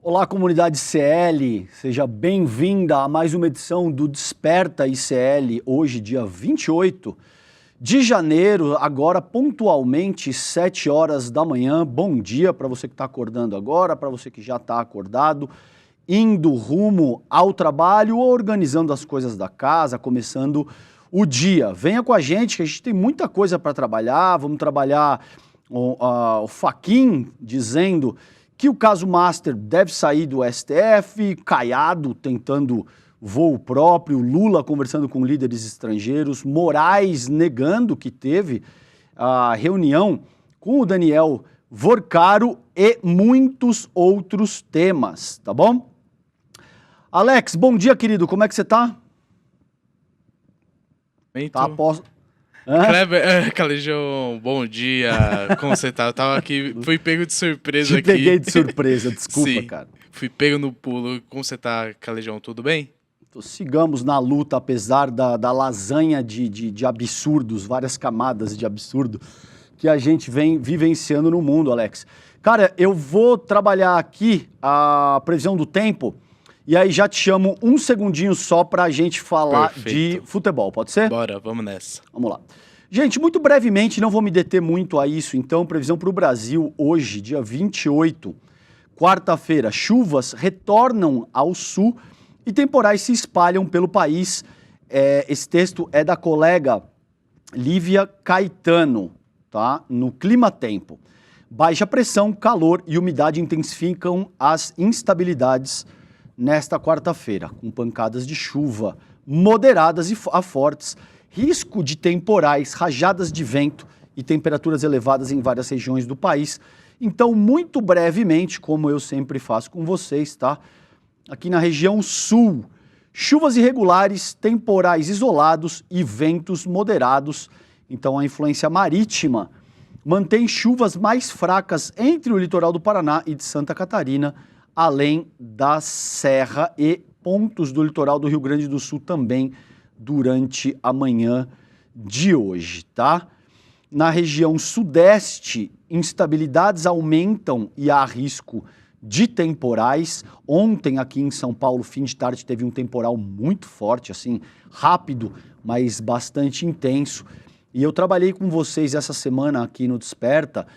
Olá, comunidade CL, seja bem-vinda a mais uma edição do Desperta ICL, hoje, dia 28 de janeiro, agora pontualmente 7 horas da manhã. Bom dia para você que está acordando agora, para você que já está acordado, indo rumo ao trabalho ou organizando as coisas da casa, começando o dia. Venha com a gente, que a gente tem muita coisa para trabalhar. Vamos trabalhar o Fachin dizendo que o caso Master deve sair do STF, Caiado tentando voo próprio, Lula conversando com líderes estrangeiros, Moraes negando que teve a reunião com o Daniel Vorcaro e muitos outros temas, tá bom? Alex, bom dia, querido, como é que você tá? Tá após... Kleber, Calejão, bom dia, como você tá? Eu tava aqui, fui pego de surpresa Te aqui. peguei de surpresa, desculpa, Sim, cara. fui pego no pulo. Como você tá, Calejão, tudo bem? Então, sigamos na luta, apesar da lasanha de absurdos, várias camadas de absurdo que a gente vem vivenciando no mundo, Alex. Cara, eu vou trabalhar aqui a previsão do tempo e aí já te chamo um segundinho só pra gente falar Perfeito. de futebol, pode ser? Bora, vamos nessa. Vamos lá. Gente, muito brevemente, não vou me deter muito a isso, então, previsão para o Brasil hoje, dia 28, quarta-feira, chuvas retornam ao sul e temporais se espalham pelo país. Esse texto é da colega Lívia Caetano, tá? No Clima Tempo. Baixa pressão, calor e umidade intensificam as instabilidades nesta quarta-feira, com pancadas de chuva moderadas a fortes, risco de temporais, rajadas de vento e temperaturas elevadas em várias regiões do país. Então, muito brevemente, como eu sempre faço com vocês, tá? Aqui na região sul, chuvas irregulares, temporais isolados e ventos moderados. Então, a influência marítima mantém chuvas mais fracas entre o litoral do Paraná e de Santa Catarina, além da Serra e pontos do litoral do Rio Grande do Sul também durante a manhã de hoje, tá? Na região sudeste, instabilidades aumentam e há risco de temporais. Ontem aqui em São Paulo, fim de tarde, teve um temporal muito forte, assim, rápido, mas bastante intenso. E eu trabalhei com vocês essa semana aqui no Desperta,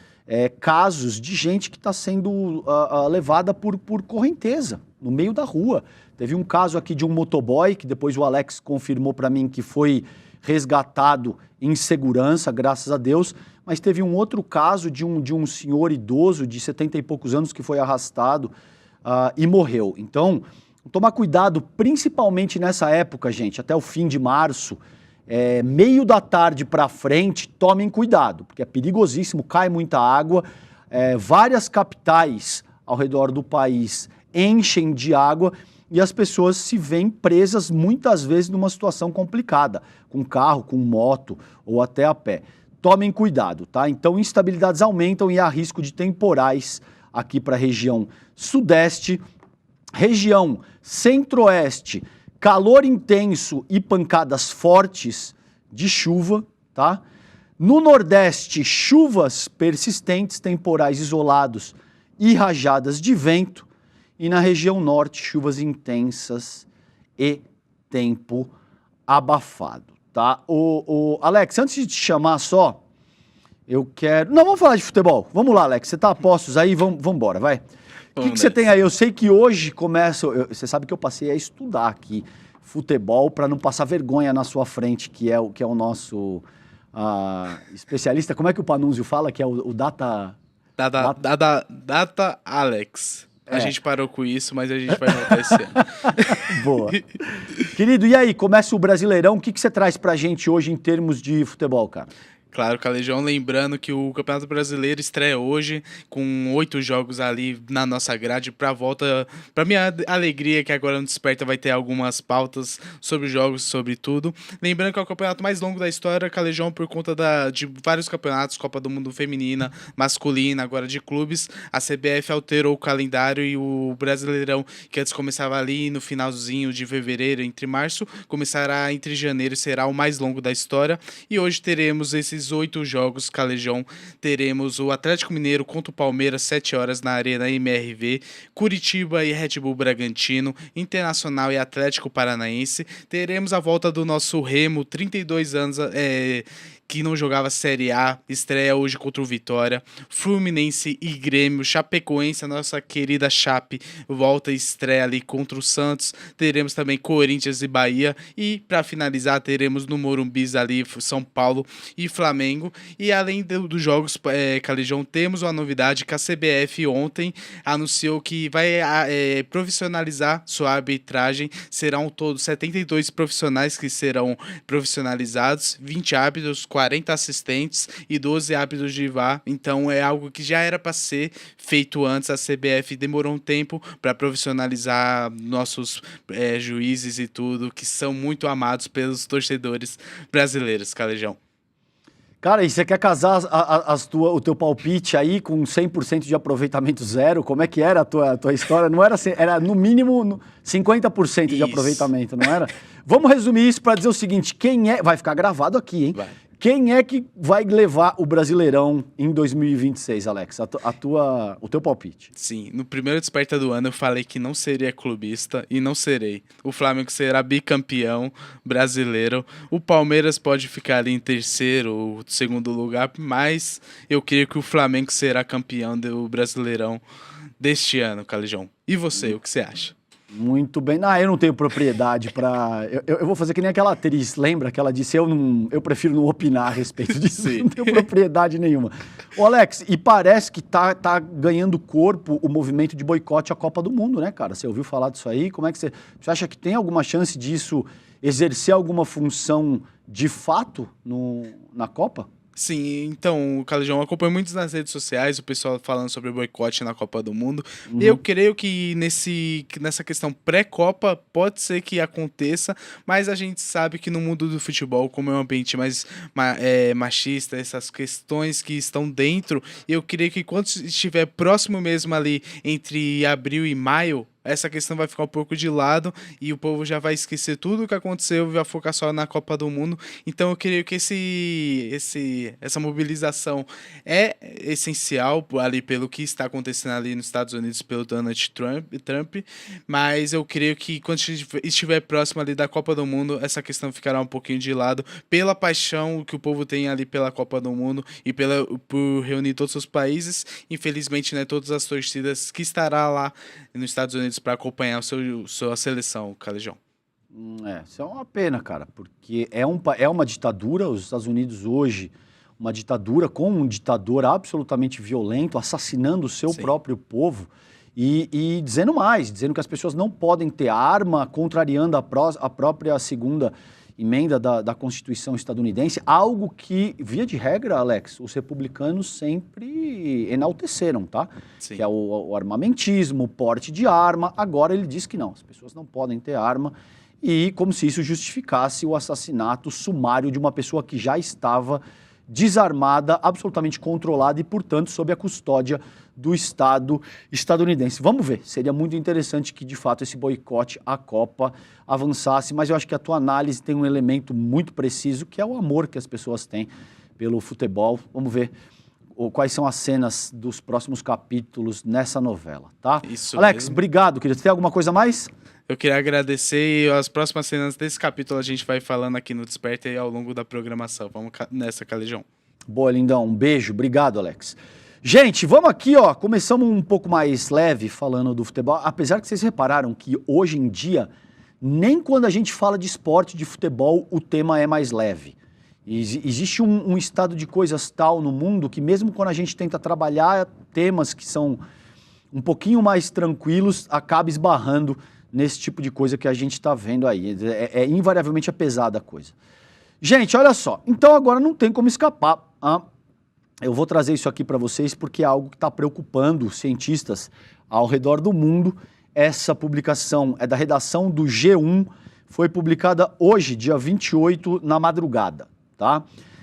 casos de gente que está sendo levada por correnteza, no meio da rua. Teve um caso aqui de um motoboy, que depois o Alex confirmou para mim que foi resgatado em segurança, graças a Deus, mas teve um outro caso de um senhor idoso de 70 e poucos anos que foi arrastado e morreu. Então, tomar cuidado, principalmente nessa época, gente, até o fim de março, meio da tarde para frente, tomem cuidado, porque é perigosíssimo, cai muita água, várias capitais ao redor do país enchem de água e as pessoas se veem presas muitas vezes numa situação complicada, com carro, com moto ou até a pé. Tomem cuidado, tá? Então, instabilidades aumentam e há risco de temporais aqui para a região sudeste, região centro-oeste, calor intenso e pancadas fortes de chuva, tá? No Nordeste, chuvas persistentes, temporais isolados e rajadas de vento. E na região Norte, chuvas intensas e tempo abafado, tá? Alex, antes de te chamar só, eu quero... Não, vamos falar de futebol. Vamos lá, Alex, você tá a postos aí? Vamos embora, vai. O que você tem aí? Eu sei que hoje começa... Você sabe que eu passei a estudar aqui futebol para não passar vergonha na sua frente, que é o nosso especialista. Como é que o Panunzio fala? Que é o Data... Data Alex. A gente parou com isso, mas a gente vai voltar esse ano. Boa. Querido, e aí? Começa o Brasileirão. O que você traz pra gente hoje em termos de futebol, cara? Claro, Calejão, lembrando que o Campeonato Brasileiro estreia hoje com 8 jogos ali na nossa grade pra volta. Pra minha alegria que agora no Desperta vai ter algumas pautas sobre jogos, sobre tudo. Lembrando que é o campeonato mais longo da história, Calejão, por conta de vários campeonatos, Copa do Mundo feminina, masculina, agora de clubes. A CBF alterou o calendário e o Brasileirão, que antes começava ali no finalzinho de fevereiro, entre março, começará entre janeiro e será o mais longo da história. E hoje teremos esses desses 8 jogos, Calejão, teremos o Atlético Mineiro contra o Palmeiras, 7 horas na Arena MRV, Curitiba e Red Bull Bragantino, Internacional e Atlético Paranaense. Teremos a volta do nosso Remo, 32 anos, que não jogava Série A, estreia hoje contra o Vitória, Fluminense e Grêmio, Chapecoense, a nossa querida Chape, volta e estreia ali contra o Santos, teremos também Corinthians e Bahia, e para finalizar teremos no Morumbi ali São Paulo e Flamengo, e além dos jogos, Calejão, temos uma novidade que a CBF ontem anunciou que vai profissionalizar sua arbitragem, serão todos 72 profissionais que serão profissionalizados, 20 árbitros, 40 assistentes e 12 árbitros de VAR, então é algo que já era para ser feito antes. A CBF demorou um tempo para profissionalizar nossos juízes e tudo, que são muito amados pelos torcedores brasileiros, Calejão. Cara, e você quer casar o teu palpite aí com 100% de aproveitamento zero? Como é que era a tua história? Não era, era no mínimo 50% de aproveitamento, não era? Vamos resumir isso para dizer o seguinte, vai ficar gravado aqui, hein? Vai. Quem é que vai levar o Brasileirão em 2026, Alex? O teu palpite. Sim, no primeiro Desperta do ano eu falei que não seria clubista e não serei. O Flamengo será bicampeão brasileiro. O Palmeiras pode ficar ali em terceiro ou segundo lugar, mas eu creio que o Flamengo será campeão do Brasileirão deste ano, Calejão. E você, o que você acha? Muito bem. Eu não tenho propriedade para... Eu vou fazer que nem aquela atriz, lembra que ela disse, eu prefiro não opinar a respeito disso, não tenho propriedade nenhuma. Ô Alex, e parece que tá ganhando corpo o movimento de boicote à Copa do Mundo, né, cara? Você ouviu falar disso aí? Como é que você acha que tem alguma chance disso exercer alguma função de fato na Copa? Sim, então, Calejão, acompanho muito nas redes sociais o pessoal falando sobre boicote na Copa do Mundo. Eu creio que nessa questão pré-Copa pode ser que aconteça, mas a gente sabe que no mundo do futebol, como é um ambiente mais machista, essas questões que estão dentro, eu creio que quando estiver próximo mesmo ali entre abril e maio, essa questão vai ficar um pouco de lado e o povo já vai esquecer tudo o que aconteceu e vai focar só na Copa do Mundo. Então eu creio que essa mobilização é essencial ali pelo que está acontecendo ali nos Estados Unidos pelo Donald Trump, mas eu creio que quando estiver próximo ali da Copa do Mundo, essa questão ficará um pouquinho de lado pela paixão que o povo tem ali pela Copa do Mundo e por reunir todos os países. Infelizmente, né, todas as torcidas que estará lá nos Estados Unidos para acompanhar sua seleção, Calejão. Isso é uma pena, cara, porque é uma ditadura, os Estados Unidos hoje, uma ditadura com um ditador absolutamente violento, assassinando o seu próprio povo e dizendo que as pessoas não podem ter arma, contrariando a própria segunda emenda da Constituição estadunidense, algo que, via de regra, Alex, os republicanos sempre enalteceram, tá? Sim. Que é o armamentismo, o porte de arma. Agora ele diz que não, as pessoas não podem ter arma, e como se isso justificasse o assassinato sumário de uma pessoa que já estava desarmada, absolutamente controlada e, portanto, sob a custódia do Estado estadunidense. Vamos ver, seria muito interessante que, de fato, esse boicote à Copa avançasse, mas eu acho que a tua análise tem um elemento muito preciso, que é o amor que as pessoas têm pelo futebol. Vamos ver quais são as cenas dos próximos capítulos nessa novela, tá? Isso Alex, mesmo. Obrigado, querido. Você tem alguma coisa a mais? Eu queria agradecer e as próximas cenas desse capítulo a gente vai falando aqui no Desperta e ao longo da programação. Vamos nessa, Calejão. Boa, lindão. Um beijo. Obrigado, Alex. Gente, vamos aqui, ó. Começamos um pouco mais leve falando do futebol, apesar que vocês repararam que hoje em dia, nem quando a gente fala de esporte, de futebol, o tema é mais leve. Existe um estado de coisas tal no mundo que mesmo quando a gente tenta trabalhar temas que são um pouquinho mais tranquilos, acaba esbarrando nesse tipo de coisa que a gente está vendo aí. Invariavelmente pesada a coisa. Gente, olha só. Então agora não tem como escapar. Eu vou trazer isso aqui para vocês porque é algo que está preocupando os cientistas ao redor do mundo. Essa publicação é da redação do G1, foi publicada hoje, dia 28, na madrugada. Tá?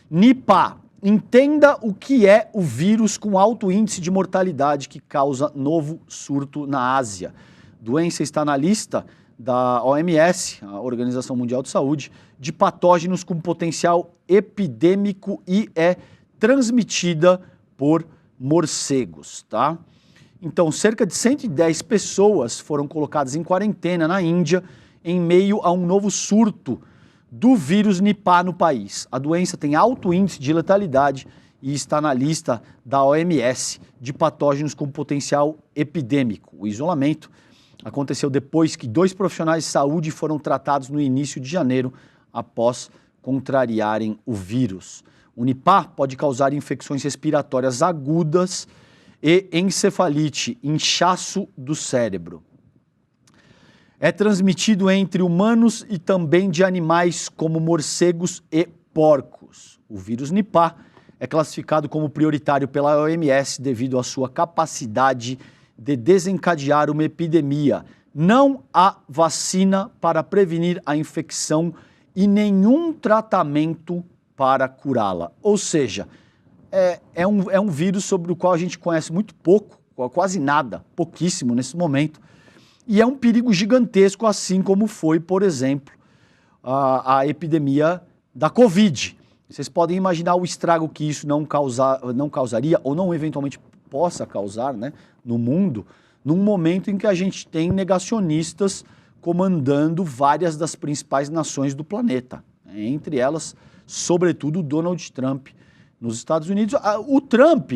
Nipah, entenda o que é o vírus com alto índice de mortalidade que causa novo surto na Ásia. Doença está na lista da OMS, a Organização Mundial de Saúde, de patógenos com potencial epidêmico e é transmitida por morcegos, tá? Então, cerca de 110 pessoas foram colocadas em quarentena na Índia em meio a um novo surto do vírus Nipah no país. A doença tem alto índice de letalidade e está na lista da OMS de patógenos com potencial epidêmico. O isolamento aconteceu depois que 2 profissionais de saúde foram tratados no início de janeiro após contrariarem o vírus. O Nipah pode causar infecções respiratórias agudas e encefalite, inchaço do cérebro. É transmitido entre humanos e também de animais como morcegos e porcos. O vírus Nipah é classificado como prioritário pela OMS devido à sua capacidade de desencadear uma epidemia. Não há vacina para prevenir a infecção e nenhum tratamento para curá-la. Ou seja, é um vírus sobre o qual a gente conhece muito pouco, quase nada, pouquíssimo nesse momento, e é um perigo gigantesco, assim como foi, por exemplo, a epidemia da Covid. Vocês podem imaginar o estrago que isso não causaria, ou não eventualmente possa causar, né, no mundo, num momento em que a gente tem negacionistas comandando várias das principais nações do planeta, entre elas, sobretudo, Donald Trump nos Estados Unidos. O Trump,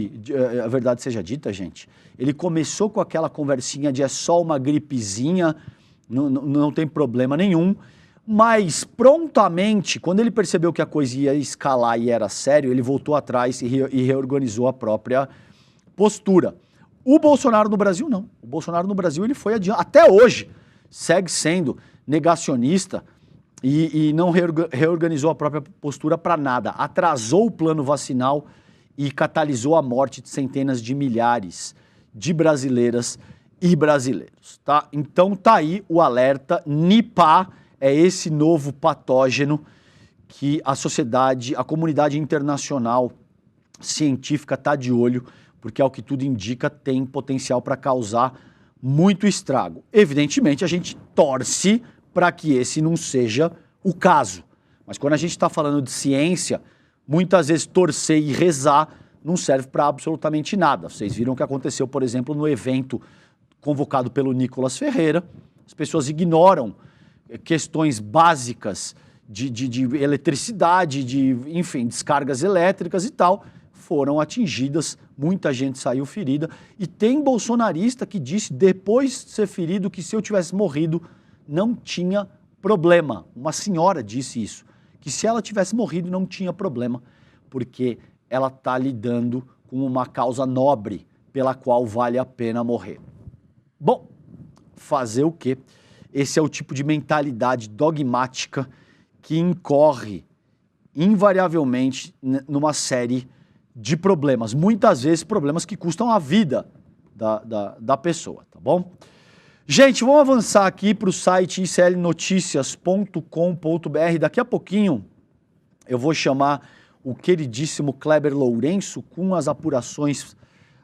a verdade seja dita, gente, ele começou com aquela conversinha de é só uma gripezinha, não tem problema nenhum, mas prontamente, quando ele percebeu que a coisa ia escalar e era sério, ele voltou atrás e reorganizou a própria postura. O Bolsonaro no Brasil, não. O Bolsonaro no Brasil, ele foi adiante. Até hoje, segue sendo negacionista e não reorganizou a própria postura para nada. Atrasou o plano vacinal e catalisou a morte de centenas de milhares de brasileiras e brasileiros, tá? Então tá aí o alerta. Nipah é esse novo patógeno que a sociedade, a comunidade internacional científica está de olho, porque, ao que tudo indica, tem potencial para causar muito estrago. Evidentemente, a gente torce para que esse não seja o caso. Mas quando a gente está falando de ciência, muitas vezes torcer e rezar não serve para absolutamente nada. Vocês viram o que aconteceu, por exemplo, no evento convocado pelo Nicolas Ferreira. As pessoas ignoram questões básicas de eletricidade, enfim, descargas elétricas e tal, foram atingidas, muita gente saiu ferida, e tem bolsonarista que disse, depois de ser ferido, que se eu tivesse morrido, não tinha problema. Uma senhora disse isso, que se ela tivesse morrido, não tinha problema, porque ela está lidando com uma causa nobre, pela qual vale a pena morrer. Bom, fazer o quê? Esse é o tipo de mentalidade dogmática que incorre invariavelmente numa série de problemas, muitas vezes problemas que custam a vida da pessoa, tá bom? Gente, vamos avançar aqui para o site iclnoticias.com.br. Daqui a pouquinho eu vou chamar o queridíssimo Kleber Lourenço com as apurações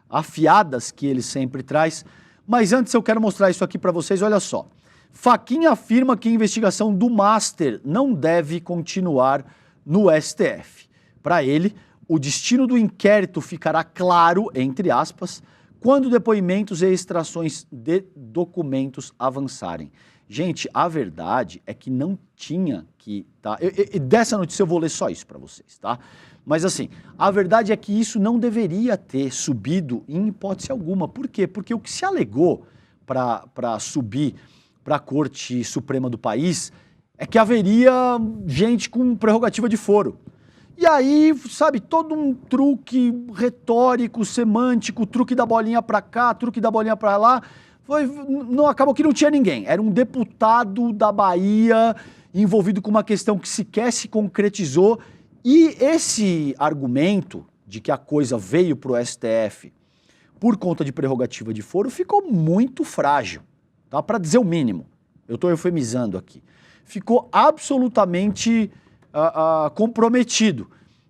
afiadas que ele sempre traz, mas antes eu quero mostrar isso aqui para vocês, olha só. Fachin afirma que a investigação do Master não deve continuar no STF. Para ele, o destino do inquérito ficará claro, entre aspas, quando depoimentos e extrações de documentos avançarem. Gente, a verdade é que não tinha que... Tá? Dessa notícia eu vou ler só isso para vocês, tá? Mas assim, a verdade é que isso não deveria ter subido em hipótese alguma. Por quê? Porque o que se alegou para subir para a Corte Suprema do país é que haveria gente com prerrogativa de foro. E aí, sabe, todo um truque retórico, semântico, truque da bolinha para cá, truque da bolinha para lá, acabou que não tinha ninguém. Era um deputado da Bahia envolvido com uma questão que sequer se concretizou. E esse argumento de que a coisa veio para o STF por conta de prerrogativa de foro ficou muito frágil, tá? Para dizer o mínimo. Eu estou eufemizando aqui. Ficou absolutamente comprometido.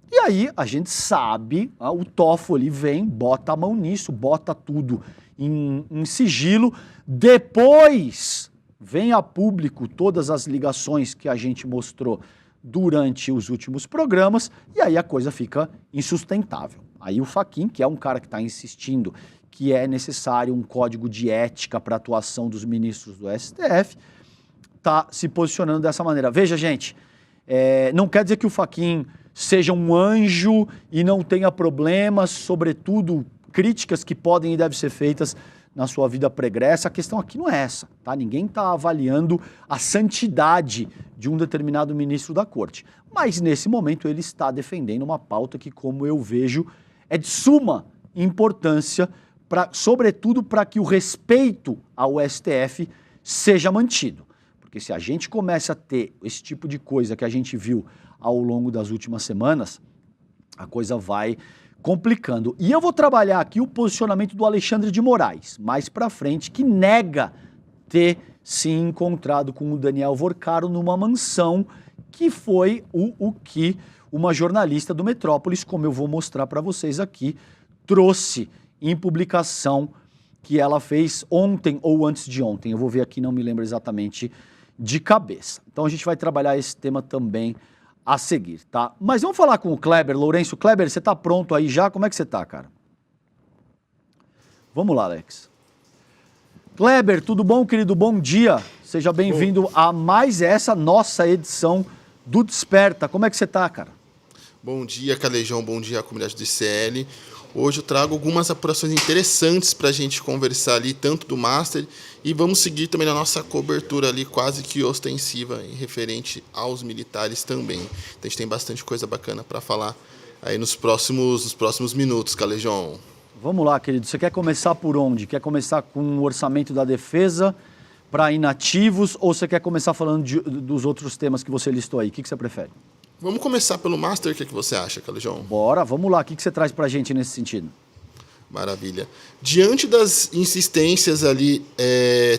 E aí a gente sabe, o Toffoli vem, bota a mão nisso, bota tudo em sigilo. Depois vem a público todas as ligações que a gente mostrou durante os últimos programas, e aí a coisa fica insustentável. Aí o Fachin, que é um cara que está insistindo que é necessário um código de ética para a atuação dos ministros do STF, está se posicionando dessa maneira. Veja, gente, não quer dizer que o Fachin seja um anjo e não tenha problemas, sobretudo críticas que podem e devem ser feitas na sua vida pregressa. A questão aqui não é essa, tá? Ninguém está avaliando a santidade de um determinado ministro da corte. Mas, nesse momento, ele está defendendo uma pauta que, como eu vejo, é de suma importância, sobretudo para que o respeito ao STF seja mantido. Porque se a gente começa a ter esse tipo de coisa que a gente viu ao longo das últimas semanas, a coisa vai complicando. E eu vou trabalhar aqui o posicionamento do Alexandre de Moraes, mais para frente, que nega ter se encontrado com o Daniel Vorcaro numa mansão, que foi o que uma jornalista do Metrópolis, como eu vou mostrar para vocês aqui, trouxe em publicação que ela fez ontem ou antes de ontem. Eu vou ver aqui, não me lembro exatamente de cabeça. Então a gente vai trabalhar esse tema também a seguir, tá? Mas vamos falar com o Kleber. Lourenço, Kleber, você tá pronto aí já? Como é que você tá, cara? Vamos lá, Alex. Kleber, tudo bom, querido? Bom dia. Seja bem-vindo a mais essa nossa edição do Desperta. Como é que você tá, cara? Bom dia, Calejão. Bom dia à comunidade do ICL. Hoje eu trago algumas apurações interessantes para a gente conversar ali, tanto do Master, e vamos seguir também na nossa cobertura ali, quase que ostensiva, em referente aos militares também. Então a gente tem bastante coisa bacana para falar aí nos próximos minutos, Calejão. Vamos lá, querido. Você quer começar por onde? Quer começar com o orçamento da defesa para inativos, ou você quer começar falando dos outros temas que você listou aí? O que você prefere? Vamos começar pelo Master, o que você acha, Calejão? Bora, vamos lá. O que você traz pra gente nesse sentido? Maravilha. Diante das insistências ali,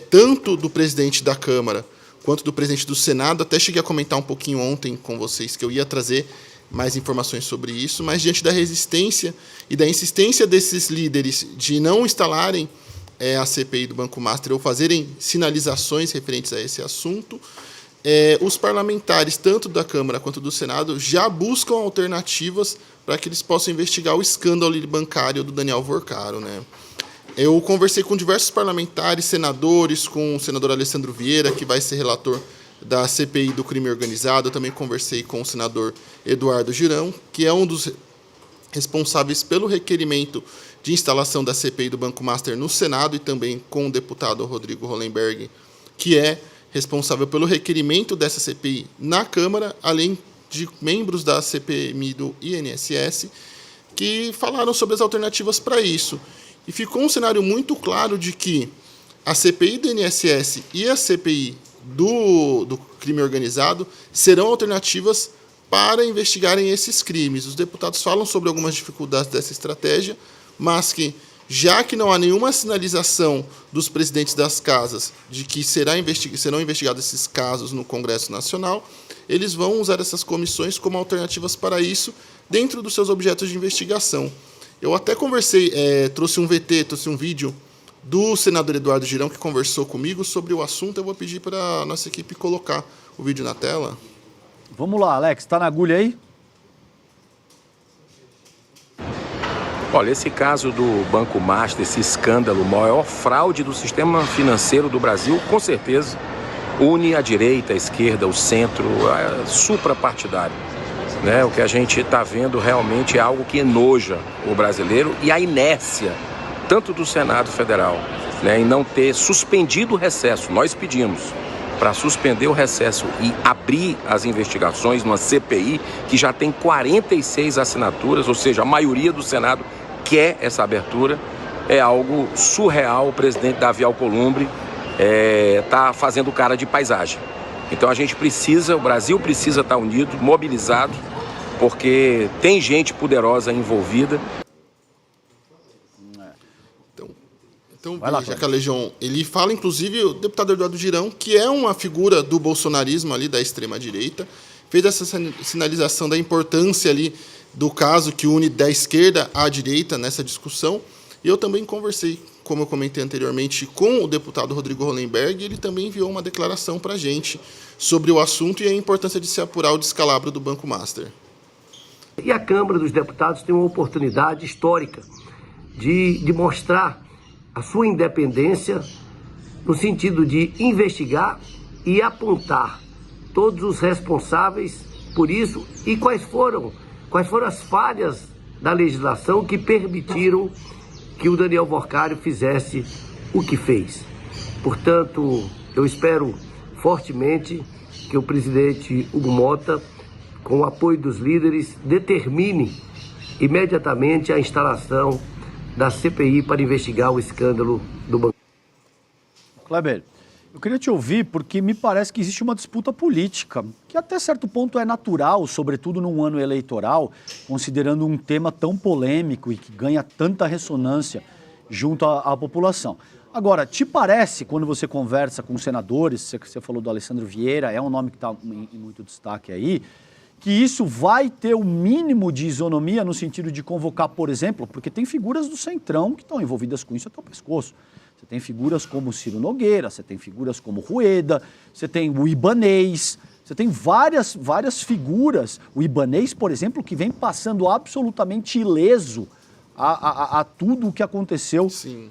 tanto do presidente da Câmara quanto do presidente do Senado, até cheguei a comentar um pouquinho ontem com vocês que eu ia trazer mais informações sobre isso, mas diante da resistência e da insistência desses líderes de não instalarem a CPI do Banco Master ou fazerem sinalizações referentes a esse assunto, os parlamentares, tanto da Câmara quanto do Senado, já buscam alternativas para que eles possam investigar o escândalo bancário do Daniel Vorcaro, né? Eu conversei com diversos parlamentares, senadores, com o senador Alessandro Vieira, que vai ser relator da CPI do crime organizado. Eu também conversei com o senador Eduardo Girão, que é um dos responsáveis pelo requerimento de instalação da CPI do Banco Master no Senado, e também com o deputado Rodrigo Hollenberg, que é responsável pelo requerimento dessa CPI na Câmara, além de membros da CPMI do INSS, que falaram sobre as alternativas para isso. E ficou um cenário muito claro de que a CPI do INSS e a CPI do crime organizado serão alternativas para investigarem esses crimes. Os deputados falam sobre algumas dificuldades dessa estratégia, mas já que não há nenhuma sinalização dos presidentes das casas de que serão investigados esses casos no Congresso Nacional, eles vão usar essas comissões como alternativas para isso dentro dos seus objetos de investigação. Eu até conversei, trouxe um vídeo do senador Eduardo Girão, que conversou comigo sobre o assunto. Eu vou pedir para a nossa equipe colocar o vídeo na tela. Vamos lá, Alex, está na agulha aí? Olha, esse caso do Banco Master, esse escândalo, maior fraude do sistema financeiro do Brasil, com certeza, une a direita, a esquerda, o centro, a suprapartidário. Né? O que a gente está vendo realmente é algo que enoja o brasileiro, e a inércia, tanto do Senado Federal, né, em não ter suspendido o recesso. Nós pedimos para suspender o recesso e abrir as investigações numa CPI que já tem 46 assinaturas, ou seja, a maioria do Senado quer essa abertura. É algo surreal. O presidente Davi Alcolumbre está fazendo cara de paisagem. Então a gente precisa, o Brasil precisa estar unido, mobilizado, porque tem gente poderosa envolvida. Então veja, Calejão, ele fala, inclusive, o deputado Eduardo Girão, que é uma figura do bolsonarismo ali, da extrema-direita, fez essa sinalização da importância ali do caso que une da esquerda à direita nessa discussão. E eu também conversei como eu comentei anteriormente, com o deputado Rodrigo Hollenberg, ele também enviou uma declaração para a gente sobre o assunto e a importância de se apurar o descalabro do Banco Master. E a Câmara dos Deputados tem uma oportunidade histórica de mostrar a sua independência no sentido de investigar e apontar todos os responsáveis por isso e quais foram as falhas da legislação que permitiram que o Daniel Worcário fizesse o que fez. Portanto, eu espero fortemente que o presidente Hugo Motta, com o apoio dos líderes, determine imediatamente a instalação da CPI para investigar o escândalo do Banco. Kleber, eu queria te ouvir porque me parece que existe uma disputa política, que até certo ponto é natural, sobretudo num ano eleitoral, considerando um tema tão polêmico e que ganha tanta ressonância junto à população. Agora, te parece, quando você conversa com senadores, você falou do Alessandro Vieira, é um nome que está em muito destaque aí, que isso vai ter o mínimo de isonomia no sentido de convocar, por exemplo, porque tem figuras do Centrão que estão envolvidas com isso até o pescoço. Você tem figuras como Ciro Nogueira, você tem figuras como Rueda, você tem o Ibanez, você tem várias figuras. O Ibanez, por exemplo, que vem passando absolutamente ileso a tudo o que aconteceu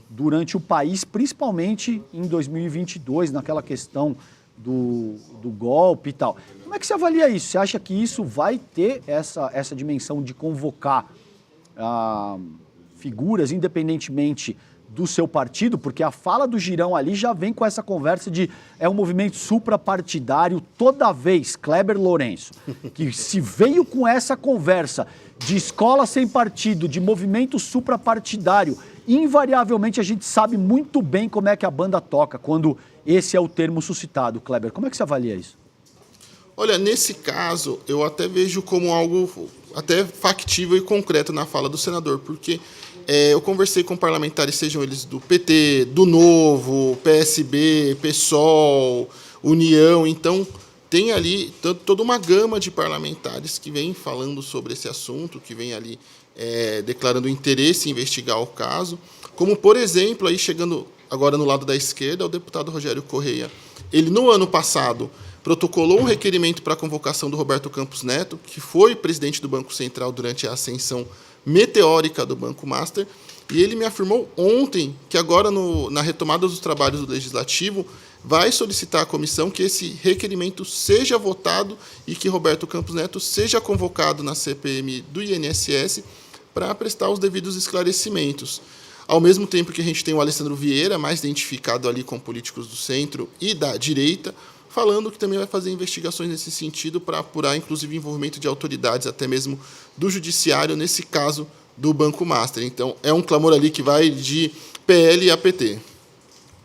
durante o país, principalmente em 2022, naquela questão do golpe e tal. Como é que você avalia isso? Você acha que isso vai ter essa dimensão de convocar figuras, independentemente do seu partido? Porque a fala do Girão ali já vem com essa conversa de é um movimento suprapartidário toda vez, Kleber Lourenço, que se veio com essa conversa de escola sem partido, de movimento suprapartidário, invariavelmente a gente sabe muito bem como é que a banda toca quando esse é o termo suscitado. Kleber, como é que você avalia isso? Olha, nesse caso, eu até vejo como algo até factível e concreto na fala do senador, porque eu conversei com parlamentares, sejam eles do PT, do Novo, PSB, PSOL, União, então tem ali toda uma gama de parlamentares que vem falando sobre esse assunto, que vem ali declarando interesse em investigar o caso, como, por exemplo, aí chegando agora no lado da esquerda, o deputado Rogério Correia. Ele, no ano passado, protocolou um requerimento para a convocação do Roberto Campos Neto, que foi presidente do Banco Central durante a ascensão meteórica do Banco Master, e ele me afirmou ontem que agora, na retomada dos trabalhos do Legislativo, vai solicitar à comissão que esse requerimento seja votado e que Roberto Campos Neto seja convocado na CPMI do INSS para prestar os devidos esclarecimentos. Ao mesmo tempo que a gente tem o Alessandro Vieira, mais identificado ali com políticos do centro e da direita, falando que também vai fazer investigações nesse sentido para apurar, inclusive, envolvimento de autoridades, até mesmo do judiciário, nesse caso do Banco Master. Então, é um clamor ali que vai de PL a PT.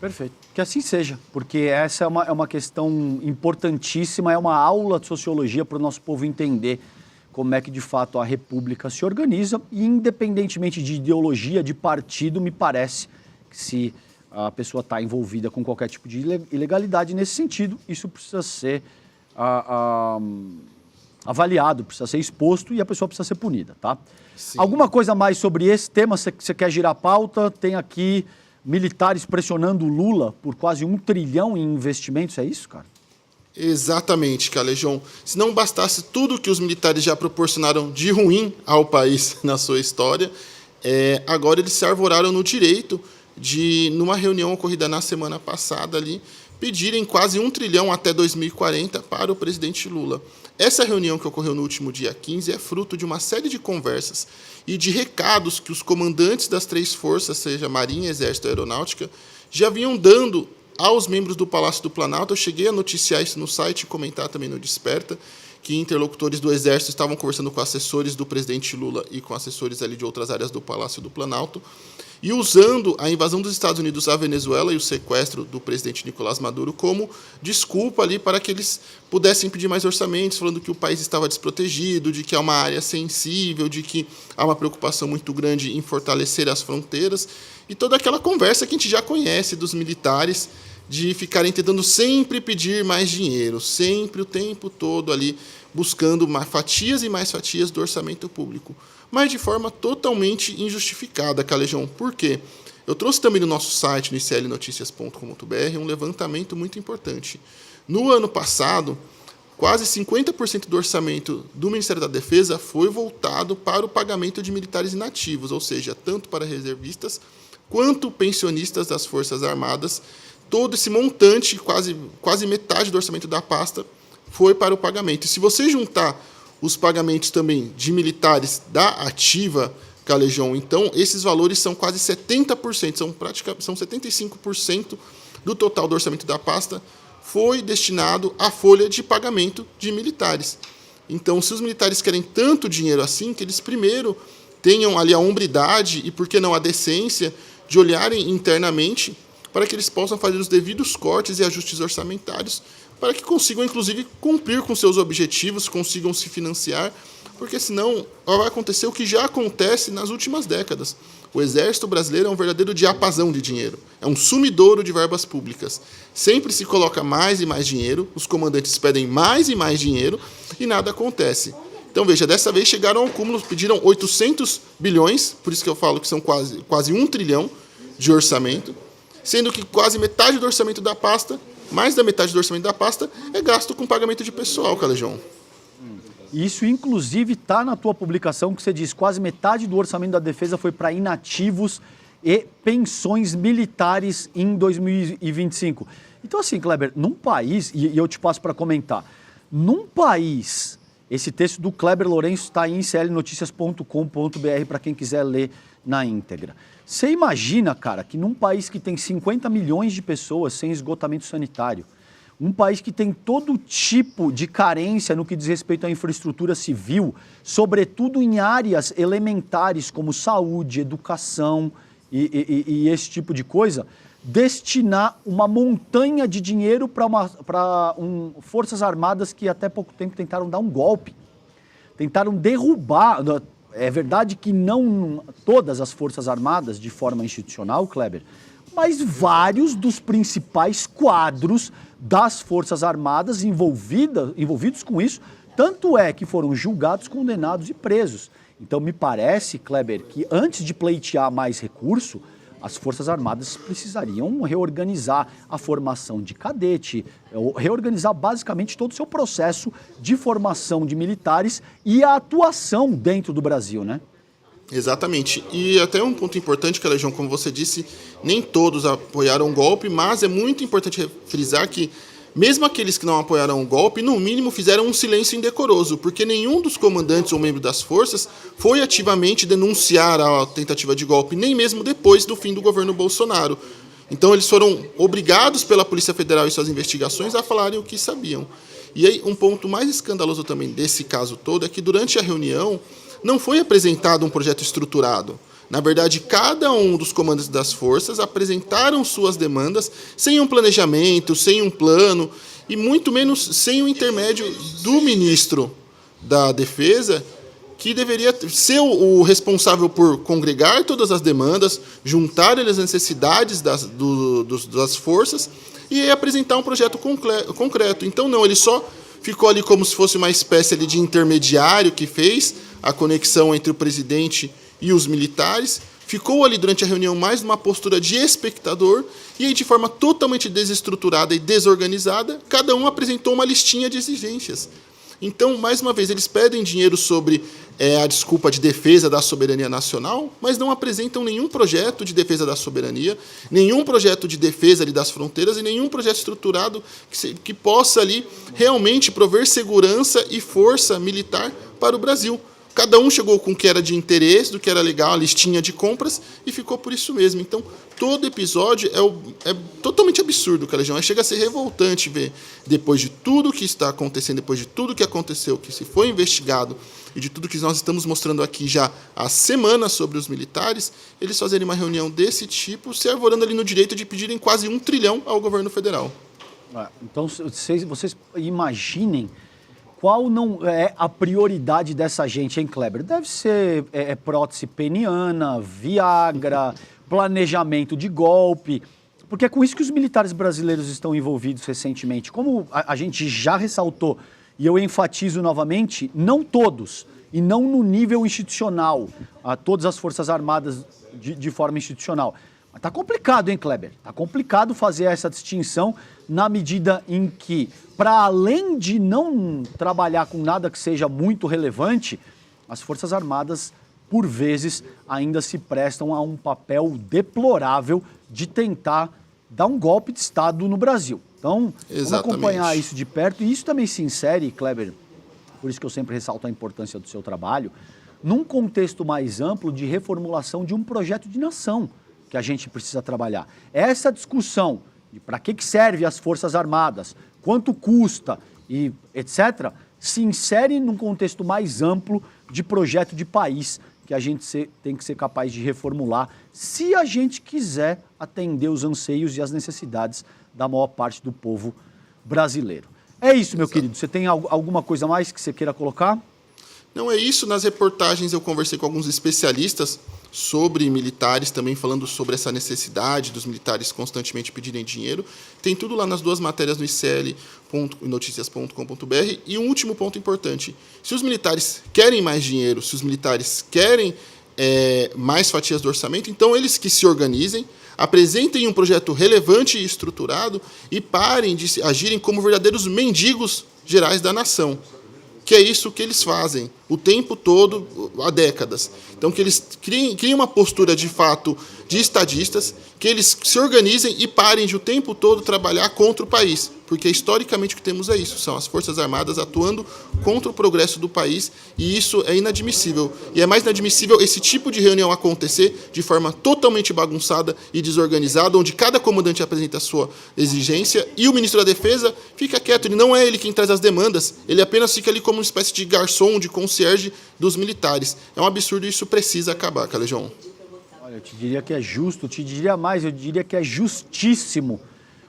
Perfeito. Que assim seja, porque essa é uma questão importantíssima, é uma aula de sociologia para o nosso povo entender como é que, de fato, a República se organiza e, independentemente de ideologia, de partido, me parece que se a pessoa está envolvida com qualquer tipo de ilegalidade nesse sentido, isso precisa ser avaliado, precisa ser exposto e a pessoa precisa ser punida, tá? Sim. Alguma coisa mais sobre esse tema? Você quer girar a pauta? Tem aqui militares pressionando o Lula por quase 1 trilhão em investimentos, é isso, cara? Exatamente, Calejão. Se não bastasse tudo que os militares já proporcionaram de ruim ao país na sua história, agora eles se arvoraram no direito de, numa reunião ocorrida na semana passada ali, pedirem quase 1 trilhão até 2040 para o presidente Lula. Essa reunião que ocorreu no último dia 15 é fruto de uma série de conversas e de recados que os comandantes das 3 forças, seja Marinha, Exército e Aeronáutica, já vinham dando aos membros do Palácio do Planalto. Eu cheguei a noticiar isso no site e comentar também no Desperta, que interlocutores do Exército estavam conversando com assessores do presidente Lula e com assessores ali de outras áreas do Palácio do Planalto, e usando a invasão dos Estados Unidos à Venezuela e o sequestro do presidente Nicolás Maduro como desculpa ali para que eles pudessem pedir mais orçamentos, falando que o país estava desprotegido, de que é uma área sensível, de que há uma preocupação muito grande em fortalecer as fronteiras, e toda aquela conversa que a gente já conhece dos militares, de ficarem tentando sempre pedir mais dinheiro, sempre o tempo todo ali buscando fatias e mais fatias do orçamento público, mas de forma totalmente injustificada, Calejão. Por quê? Eu trouxe também no nosso site, no iclnoticias.com.br, um levantamento muito importante. No ano passado, quase 50% do orçamento do Ministério da Defesa foi voltado para o pagamento de militares inativos, ou seja, tanto para reservistas quanto pensionistas das Forças Armadas. Todo esse montante, quase metade do orçamento da pasta, foi para o pagamento. E se você juntar os pagamentos também de militares da ativa, Calejão, então esses valores são quase 70%, são 75% do total do orçamento da pasta foi destinado à folha de pagamento de militares. Então, se os militares querem tanto dinheiro assim, que eles primeiro tenham ali a hombridade e, por que não, a decência de olharem internamente para que eles possam fazer os devidos cortes e ajustes orçamentários para que consigam, inclusive, cumprir com seus objetivos, consigam se financiar, porque senão vai acontecer o que já acontece nas últimas décadas. O Exército Brasileiro é um verdadeiro diapasão de dinheiro, é um sumidouro de verbas públicas. Sempre se coloca mais e mais dinheiro, os comandantes pedem mais e mais dinheiro e nada acontece. Então, veja, dessa vez chegaram ao cúmulo, pediram 800 bilhões, por isso que eu falo que são quase 1 trilhão de orçamento, sendo que quase metade do orçamento da pasta, mais da metade do orçamento da pasta, é gasto com pagamento de pessoal, Calejão. Isso, inclusive, está na tua publicação, que você diz quase metade do orçamento da defesa foi para inativos e pensões militares em 2025. Então, assim, Kleber, num país, e eu te passo para comentar, num país, esse texto do Kleber Lourenço está em iclnoticias.com.br para quem quiser ler na íntegra. Você imagina, cara, que num país que tem 50 milhões de pessoas sem esgotamento sanitário, um país que tem todo tipo de carência no que diz respeito à infraestrutura civil, sobretudo em áreas elementares como saúde, educação e esse tipo de coisa, destinar uma montanha de dinheiro para Forças Armadas que até pouco tempo tentaram dar um golpe, tentaram derrubar. É verdade que não todas as Forças Armadas de forma institucional, Kleber, mas vários dos principais quadros das Forças Armadas envolvidos com isso, tanto é que foram julgados, condenados e presos. Então, me parece, Kleber, que antes de pleitear mais recurso, as Forças Armadas precisariam reorganizar a formação de cadete, reorganizar basicamente todo o seu processo de formação de militares e a atuação dentro do Brasil, né? Exatamente. E até um ponto importante, Calejão, como você disse, nem todos apoiaram o golpe, mas é muito importante frisar que mesmo aqueles que não apoiaram o golpe, no mínimo fizeram um silêncio indecoroso, porque nenhum dos comandantes ou membros das forças foi ativamente denunciar a tentativa de golpe, nem mesmo depois do fim do governo Bolsonaro. Então eles foram obrigados pela Polícia Federal e suas investigações a falarem o que sabiam. E aí um ponto mais escandaloso também desse caso todo é que durante a reunião não foi apresentado um projeto estruturado. Na verdade, cada um dos comandantes das forças apresentaram suas demandas sem um planejamento, sem um plano e muito menos sem o intermédio do ministro da Defesa, que deveria ser o responsável por congregar todas as demandas, juntar as necessidades das forças e apresentar um projeto concreto. Então, não, ele só ficou ali como se fosse uma espécie ali de intermediário que fez a conexão entre o presidente e os militares, ficou ali durante a reunião mais numa postura de espectador e aí, de forma totalmente desestruturada e desorganizada, cada um apresentou uma listinha de exigências. Então, mais uma vez, eles pedem dinheiro sobre a desculpa de defesa da soberania nacional, mas não apresentam nenhum projeto de defesa da soberania, nenhum projeto de defesa ali das fronteiras e nenhum projeto estruturado que possa ali realmente prover segurança e força militar para o Brasil. Cada um chegou com o que era de interesse, do que era legal, a listinha de compras, e ficou por isso mesmo. Então, todo episódio é totalmente absurdo, Calejão. Chega a ser revoltante ver, depois de tudo que está acontecendo, depois de tudo que aconteceu, que se foi investigado, e de tudo que nós estamos mostrando aqui já há semanas sobre os militares, eles fazerem uma reunião desse tipo, se arvorando ali no direito de pedirem quase 1 trilhão ao governo federal. Então, vocês imaginem qual não é a prioridade dessa gente, hein, Kleber? Deve ser prótese peniana, Viagra, planejamento de golpe, porque é com isso que os militares brasileiros estão envolvidos recentemente. Como a gente já ressaltou, e eu enfatizo novamente, não todos, e não no nível institucional, todas as Forças Armadas de forma institucional, Tá complicado, hein, Kleber? Tá complicado fazer essa distinção na medida em que, para além de não trabalhar com nada que seja muito relevante, as Forças Armadas, por vezes, ainda se prestam a um papel deplorável de tentar dar um golpe de Estado no Brasil. Então, vamos acompanhar isso de perto. E isso também se insere, Kleber, por isso que eu sempre ressalto a importância do seu trabalho, num contexto mais amplo de reformulação de um projeto de nação que a gente precisa trabalhar. Essa discussão de para que serve as Forças Armadas, quanto custa e etc., se insere num contexto mais amplo de projeto de país que a gente tem que ser capaz de reformular se a gente quiser atender os anseios e as necessidades da maior parte do povo brasileiro. É isso, meu querido. Você tem alguma coisa mais que você queira colocar? Não, é isso. Nas reportagens eu conversei com alguns especialistas sobre militares, também falando sobre essa necessidade dos militares constantemente pedirem dinheiro. Tem tudo lá nas duas matérias no icl.noticias.com.br. E um último ponto importante. Se os militares querem mais dinheiro, se os militares querem mais fatias do orçamento, então eles que se organizem, apresentem um projeto relevante e estruturado e parem de agirem como verdadeiros mendigos gerais da nação. Que é isso que eles fazem o tempo todo, há décadas. Então, que eles criem uma postura, de fato, de estadistas, que eles se organizem e parem de o tempo todo trabalhar contra o país. Porque, historicamente, o que temos é isso. São as Forças Armadas atuando contra o progresso do país, e isso é inadmissível. E é mais inadmissível esse tipo de reunião acontecer de forma totalmente bagunçada e desorganizada, onde cada comandante apresenta a sua exigência e o ministro da Defesa fica quieto. Ele não é ele quem traz as demandas, ele apenas fica ali como uma espécie de garçom, de concierge dos militares. É um absurdo e isso precisa acabar, Calejão. Olha, eu te diria que é justo, te diria mais, eu diria que é justíssimo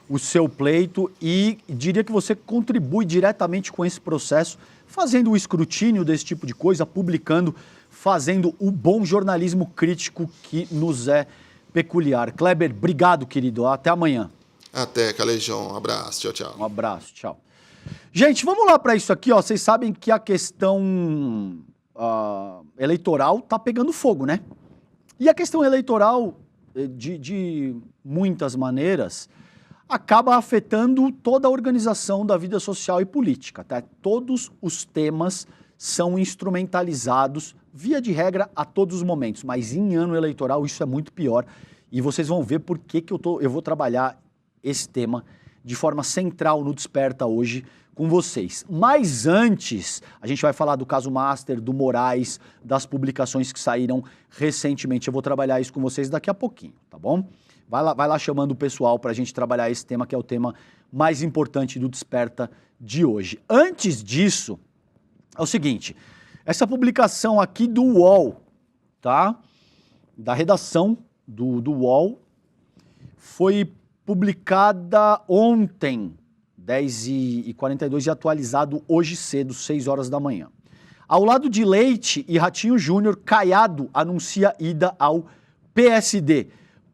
o seu pleito e diria que você contribui diretamente com esse processo, fazendo o escrutínio desse tipo de coisa, publicando, fazendo o bom jornalismo crítico que nos é peculiar. Kleber, obrigado, querido. Até amanhã. Até, Calejão. Um abraço. Tchau, tchau. Um abraço. Tchau. Gente, vamos lá para isso aqui, ó. Vocês sabem que a questão eleitoral tá pegando fogo, né? E a questão eleitoral, de muitas maneiras, acaba afetando toda a organização da vida social e política, tá? Todos os temas são instrumentalizados, via de regra, a todos os momentos. Mas em ano eleitoral isso é muito pior. E vocês vão ver por que eu vou trabalhar esse tema de forma central no Desperta hoje com vocês. Mas antes, a gente vai falar do caso Master, do Moraes, das publicações que saíram recentemente. Eu vou trabalhar isso com vocês daqui a pouquinho, tá bom? Vai lá chamando o pessoal para a gente trabalhar esse tema, que é o tema mais importante do Desperta de hoje. Antes disso, é o seguinte, essa publicação aqui do UOL, tá? Da redação do UOL, foi publicada ontem, 10h42, e atualizado hoje cedo, 6 horas da manhã. Ao lado de Leite e Ratinho Júnior, Caiado anuncia ida ao PSD.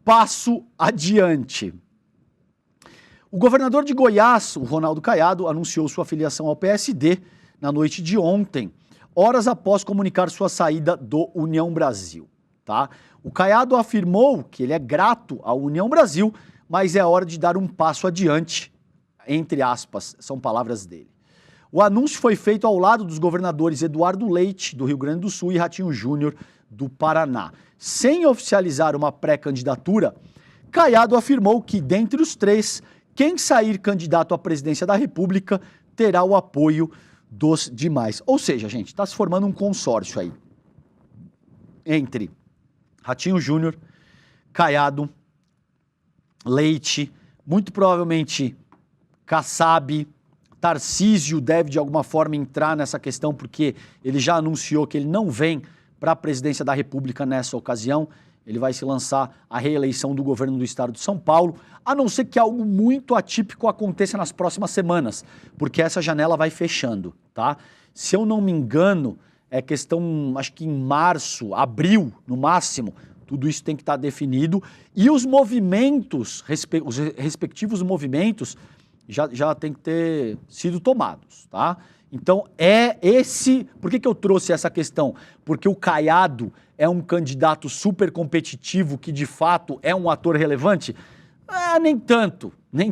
Passo adiante. O governador de Goiás, o Ronaldo Caiado, anunciou sua filiação ao PSD na noite de ontem, horas após comunicar sua saída do União Brasil. Tá? O Caiado afirmou que ele é grato à União Brasil, mas é hora de dar um passo adiante, entre aspas, são palavras dele. O anúncio foi feito ao lado dos governadores Eduardo Leite, do Rio Grande do Sul, e Ratinho Júnior, do Paraná. Sem oficializar uma pré-candidatura, Caiado afirmou que, dentre os três, quem sair candidato à presidência da República terá o apoio dos demais. Ou seja, gente, está se formando um consórcio aí entre Ratinho Júnior, Caiado, Leite, muito provavelmente Kassab, Tarcísio deve de alguma forma entrar nessa questão, porque ele já anunciou que ele não vem para a presidência da República nessa ocasião. Ele vai se lançar à reeleição do governo do estado de São Paulo, a não ser que algo muito atípico aconteça nas próximas semanas, porque essa janela vai fechando, tá? Se eu não me engano, é questão, acho que em março, abril, no máximo, tudo isso tem que estar definido, e os movimentos, os respectivos movimentos, já tem que ter sido tomados, tá? Então, por que eu trouxe essa questão? Porque o Caiado é um candidato super competitivo que de fato é um ator relevante? Nem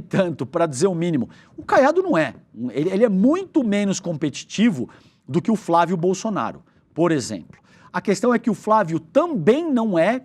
tanto, para dizer o mínimo. O Caiado não é. Ele é muito menos competitivo do que o Flávio Bolsonaro, por exemplo. A questão é que o Flávio também não é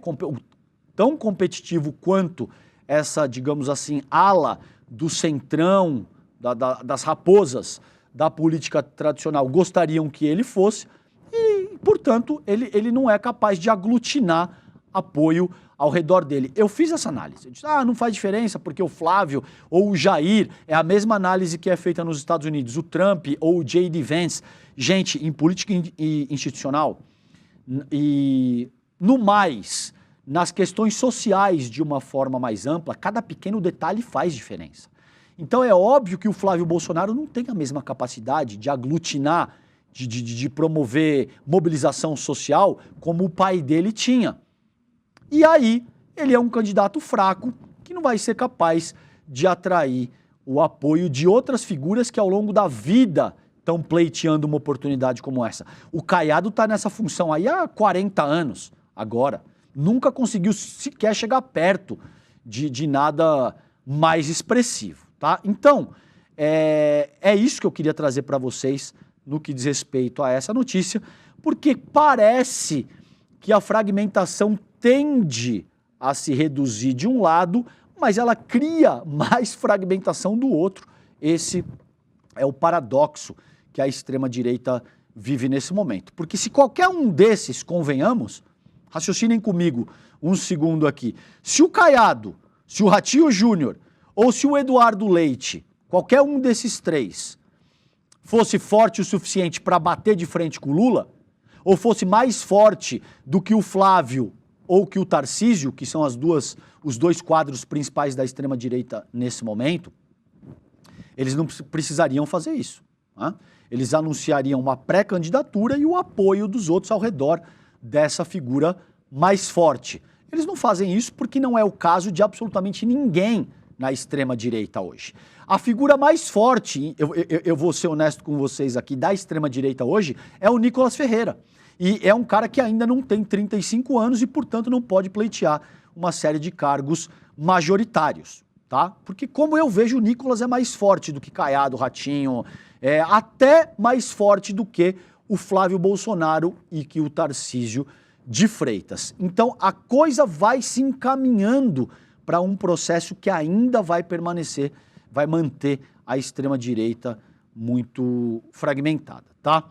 tão competitivo quanto essa, digamos assim, ala do centrão, das raposas da política tradicional gostariam que ele fosse e, portanto, ele não é capaz de aglutinar apoio ao redor dele. Eu fiz essa análise. Eu disse, não faz diferença porque o Flávio ou o Jair é a mesma análise que é feita nos Estados Unidos, o Trump ou o J.D. Vance. Gente, em política institucional e, no mais, nas questões sociais de uma forma mais ampla, cada pequeno detalhe faz diferença. Então é óbvio que o Flávio Bolsonaro não tem a mesma capacidade de aglutinar, de promover mobilização social como o pai dele tinha. E aí ele é um candidato fraco que não vai ser capaz de atrair o apoio de outras figuras que ao longo da vida estão pleiteando uma oportunidade como essa. O Caiado está nessa função aí há 40 anos agora. Nunca conseguiu sequer chegar perto de nada mais expressivo, tá? Então, é isso que eu queria trazer para vocês no que diz respeito a essa notícia, porque parece que a fragmentação tende a se reduzir de um lado, mas ela cria mais fragmentação do outro. Esse é o paradoxo que a extrema-direita vive nesse momento. Porque se qualquer um desses, convenhamos, raciocinem comigo um segundo aqui, se o Caiado, se o Ratinho Júnior ou se o Eduardo Leite, qualquer um desses três, fosse forte o suficiente para bater de frente com o Lula, ou fosse mais forte do que o Flávio ou que o Tarcísio, que são os dois quadros principais da extrema-direita nesse momento, eles não precisariam fazer isso. Né? Eles anunciariam uma pré-candidatura e o apoio dos outros ao redor dessa figura mais forte. Eles não fazem isso porque não é o caso de absolutamente ninguém na extrema-direita hoje. A figura mais forte, eu vou ser honesto com vocês aqui, da extrema-direita hoje, é o Nicolas Ferreira. E é um cara que ainda não tem 35 anos e, portanto, não pode pleitear uma série de cargos majoritários, tá? Porque como eu vejo, o Nicolas é mais forte do que Caiado, Ratinho, até mais forte do que o Flávio Bolsonaro e que o Tarcísio de Freitas. Então, a coisa vai se encaminhando para um processo que ainda vai permanecer, vai manter a extrema-direita muito fragmentada, tá?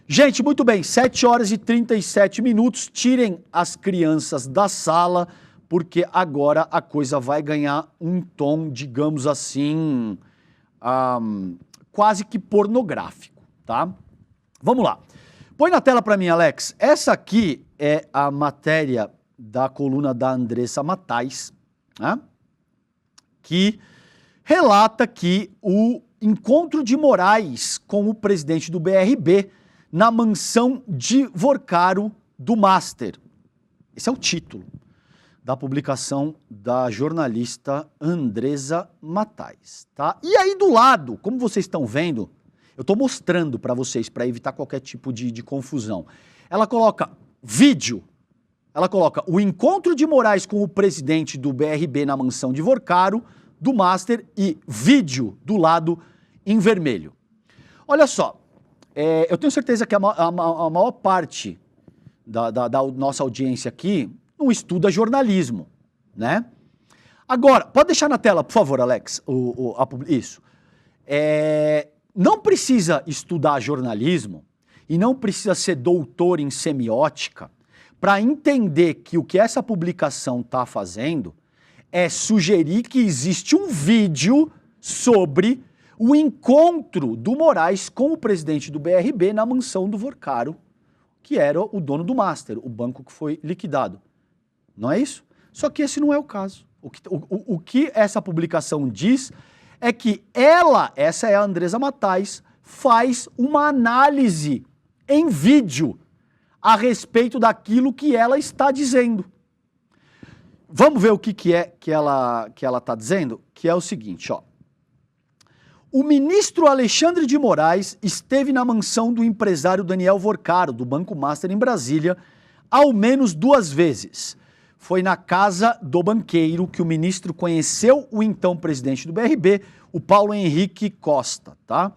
Gente, muito bem, 7 horas e 37 minutos, tirem as crianças da sala, porque agora a coisa vai ganhar um tom, digamos assim, quase que pornográfico, tá? Vamos lá. Põe na tela para mim, Alex. Essa aqui é a matéria da coluna da Andressa Matais, né? Que relata que o encontro de Moraes com o presidente do BRB na mansão de Vorcaro do Master. Esse é o título da publicação da jornalista Andressa Matais, tá? E aí do lado, como vocês estão vendo, eu estou mostrando para vocês, para evitar qualquer tipo de confusão. Ela coloca vídeo, ela coloca o encontro de Moraes com o presidente do BRB na mansão de Vorcaro do Master e vídeo do lado em vermelho. Olha só, eu tenho certeza que a maior parte da nossa audiência aqui não estuda jornalismo, né? Agora, pode deixar na tela, por favor, Alex, isso. Não precisa estudar jornalismo e não precisa ser doutor em semiótica para entender que o que essa publicação está fazendo é sugerir que existe um vídeo sobre o encontro do Moraes com o presidente do BRB na mansão do Vorcaro, que era o dono do Master, o banco que foi liquidado. Não é isso? Só que esse não é o caso. O que essa publicação diz é que essa é a Andressa Matais, faz uma análise em vídeo a respeito daquilo que ela está dizendo. Vamos ver o que é que ela está dizendo? Que é o seguinte, ó. O ministro Alexandre de Moraes esteve na mansão do empresário Daniel Vorcaro, do Banco Master, em Brasília, ao menos 2 vezes. Foi na casa do banqueiro que o ministro conheceu o então presidente do BRB, o Paulo Henrique Costa, tá?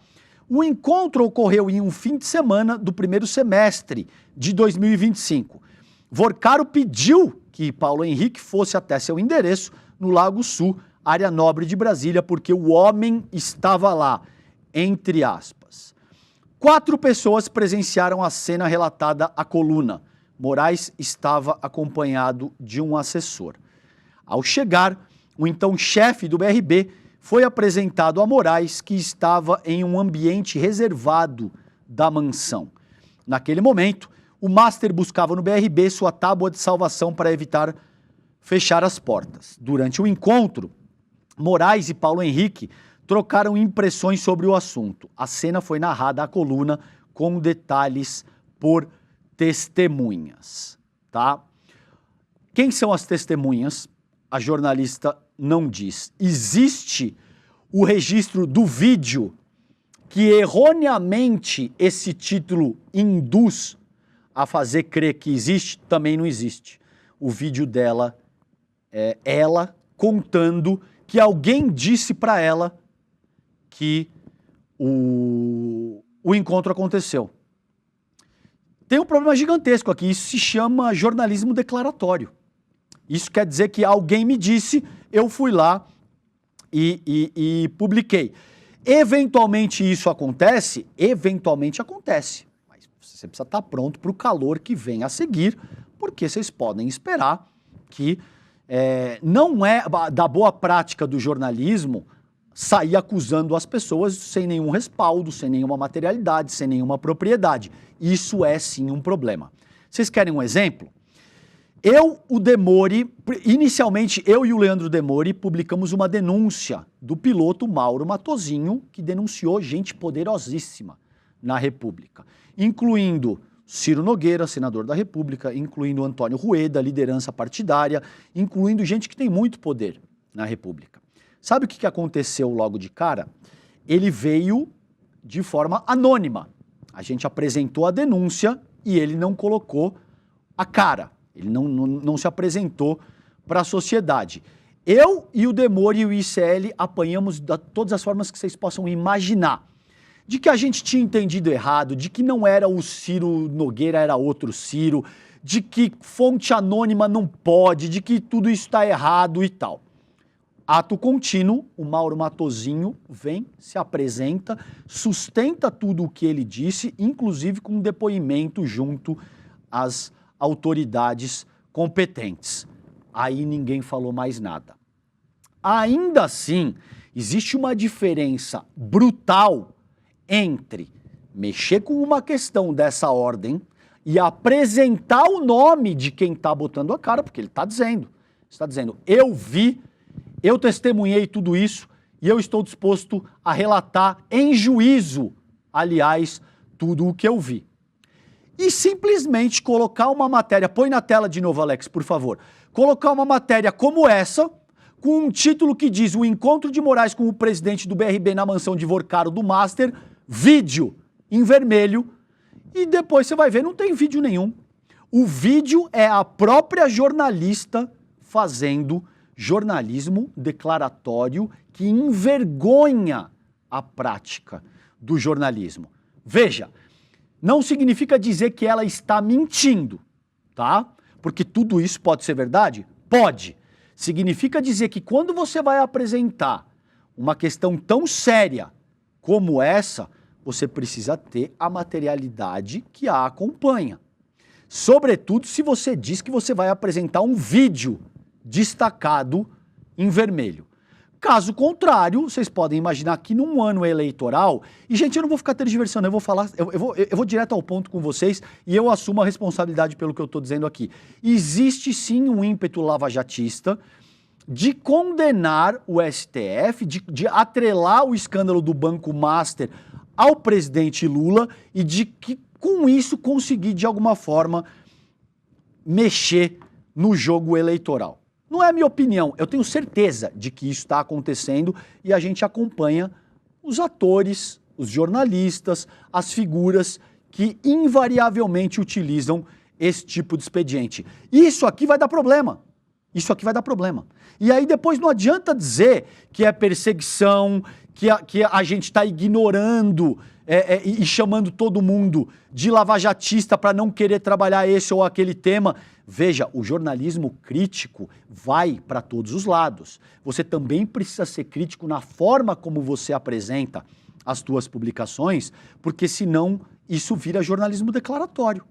O encontro ocorreu em um fim de semana do primeiro semestre de 2025. Vorcaro pediu que Paulo Henrique fosse até seu endereço no Lago Sul, área nobre de Brasília, porque o homem estava lá, entre aspas. 4 pessoas presenciaram a cena relatada à coluna. Moraes estava acompanhado de um assessor. Ao chegar, o então chefe do BRB foi apresentado a Moraes, que estava em um ambiente reservado da mansão. Naquele momento, o Master buscava no BRB sua tábua de salvação para evitar fechar as portas. Durante o encontro, Moraes e Paulo Henrique trocaram impressões sobre o assunto. A cena foi narrada à coluna com detalhes por testemunhas, tá? Quem são as testemunhas? A jornalista não diz. Existe o registro do vídeo que erroneamente esse título induz a fazer crer que existe, também não existe. O vídeo dela é ela contando que alguém disse para ela que o encontro aconteceu. Tem um problema gigantesco aqui, isso se chama jornalismo declaratório. Isso quer dizer que alguém me disse, eu fui lá e publiquei. Eventualmente isso acontece? Eventualmente acontece. Mas você precisa estar pronto para o calor que vem a seguir, porque vocês podem esperar que não é da boa prática do jornalismo sair acusando as pessoas sem nenhum respaldo, sem nenhuma materialidade, sem nenhuma propriedade. Isso é sim um problema. Vocês querem um exemplo? Inicialmente eu e o Leandro Demore publicamos uma denúncia do piloto Mauro Matosinho, que denunciou gente poderosíssima na República, incluindo Ciro Nogueira, senador da República, incluindo Antônio Rueda, liderança partidária, incluindo gente que tem muito poder na República. Sabe o que aconteceu logo de cara? Ele veio de forma anônima. A gente apresentou a denúncia e ele não colocou a cara. Ele não se apresentou para a sociedade. Eu e o Demore e o ICL apanhamos de todas as formas que vocês possam imaginar. De que a gente tinha entendido errado, de que não era o Ciro Nogueira, era outro Ciro, de que fonte anônima não pode, de que tudo isso está errado e tal. Ato contínuo, o Mauro Matosinho vem, se apresenta, sustenta tudo o que ele disse, inclusive com um depoimento junto às autoridades competentes. Aí ninguém falou mais nada. Ainda assim, existe uma diferença brutal entre mexer com uma questão dessa ordem e apresentar o nome de quem está botando a cara, porque ele está dizendo, eu vi, eu testemunhei tudo isso e eu estou disposto a relatar em juízo, aliás, tudo o que eu vi. E simplesmente colocar uma matéria, põe na tela de novo, Alex, por favor, colocar uma matéria como essa, com um título que diz o encontro de Moraes com o presidente do BRB na mansão de Vorcaro do Master, vídeo em vermelho, e depois você vai ver, não tem vídeo nenhum. O vídeo é a própria jornalista fazendo jornalismo declaratório que envergonha a prática do jornalismo. Veja, não significa dizer que ela está mentindo, tá? Porque tudo isso pode ser verdade? Pode. Significa dizer que quando você vai apresentar uma questão tão séria como essa, você precisa ter a materialidade que a acompanha. Sobretudo se você diz que você vai apresentar um vídeo destacado em vermelho. Caso contrário, vocês podem imaginar que num ano eleitoral, e gente, eu não vou ficar tergiversando, eu vou direto ao ponto com vocês e eu assumo a responsabilidade pelo que eu estou dizendo aqui. Existe sim um ímpeto lavajatista de condenar o STF, de atrelar o escândalo do Banco Master ao presidente Lula e de que com isso conseguir de alguma forma mexer no jogo eleitoral. Não é a minha opinião, eu tenho certeza de que isso está acontecendo e a gente acompanha os atores, os jornalistas, as figuras que invariavelmente utilizam esse tipo de expediente. Isso aqui vai dar problema. Isso aqui vai dar problema. E aí depois não adianta dizer que é perseguição, que a gente está ignorando e chamando todo mundo de lavajatista para não querer trabalhar esse ou aquele tema. Veja, o jornalismo crítico vai para todos os lados. Você também precisa ser crítico na forma como você apresenta as suas publicações, porque senão isso vira jornalismo declaratório.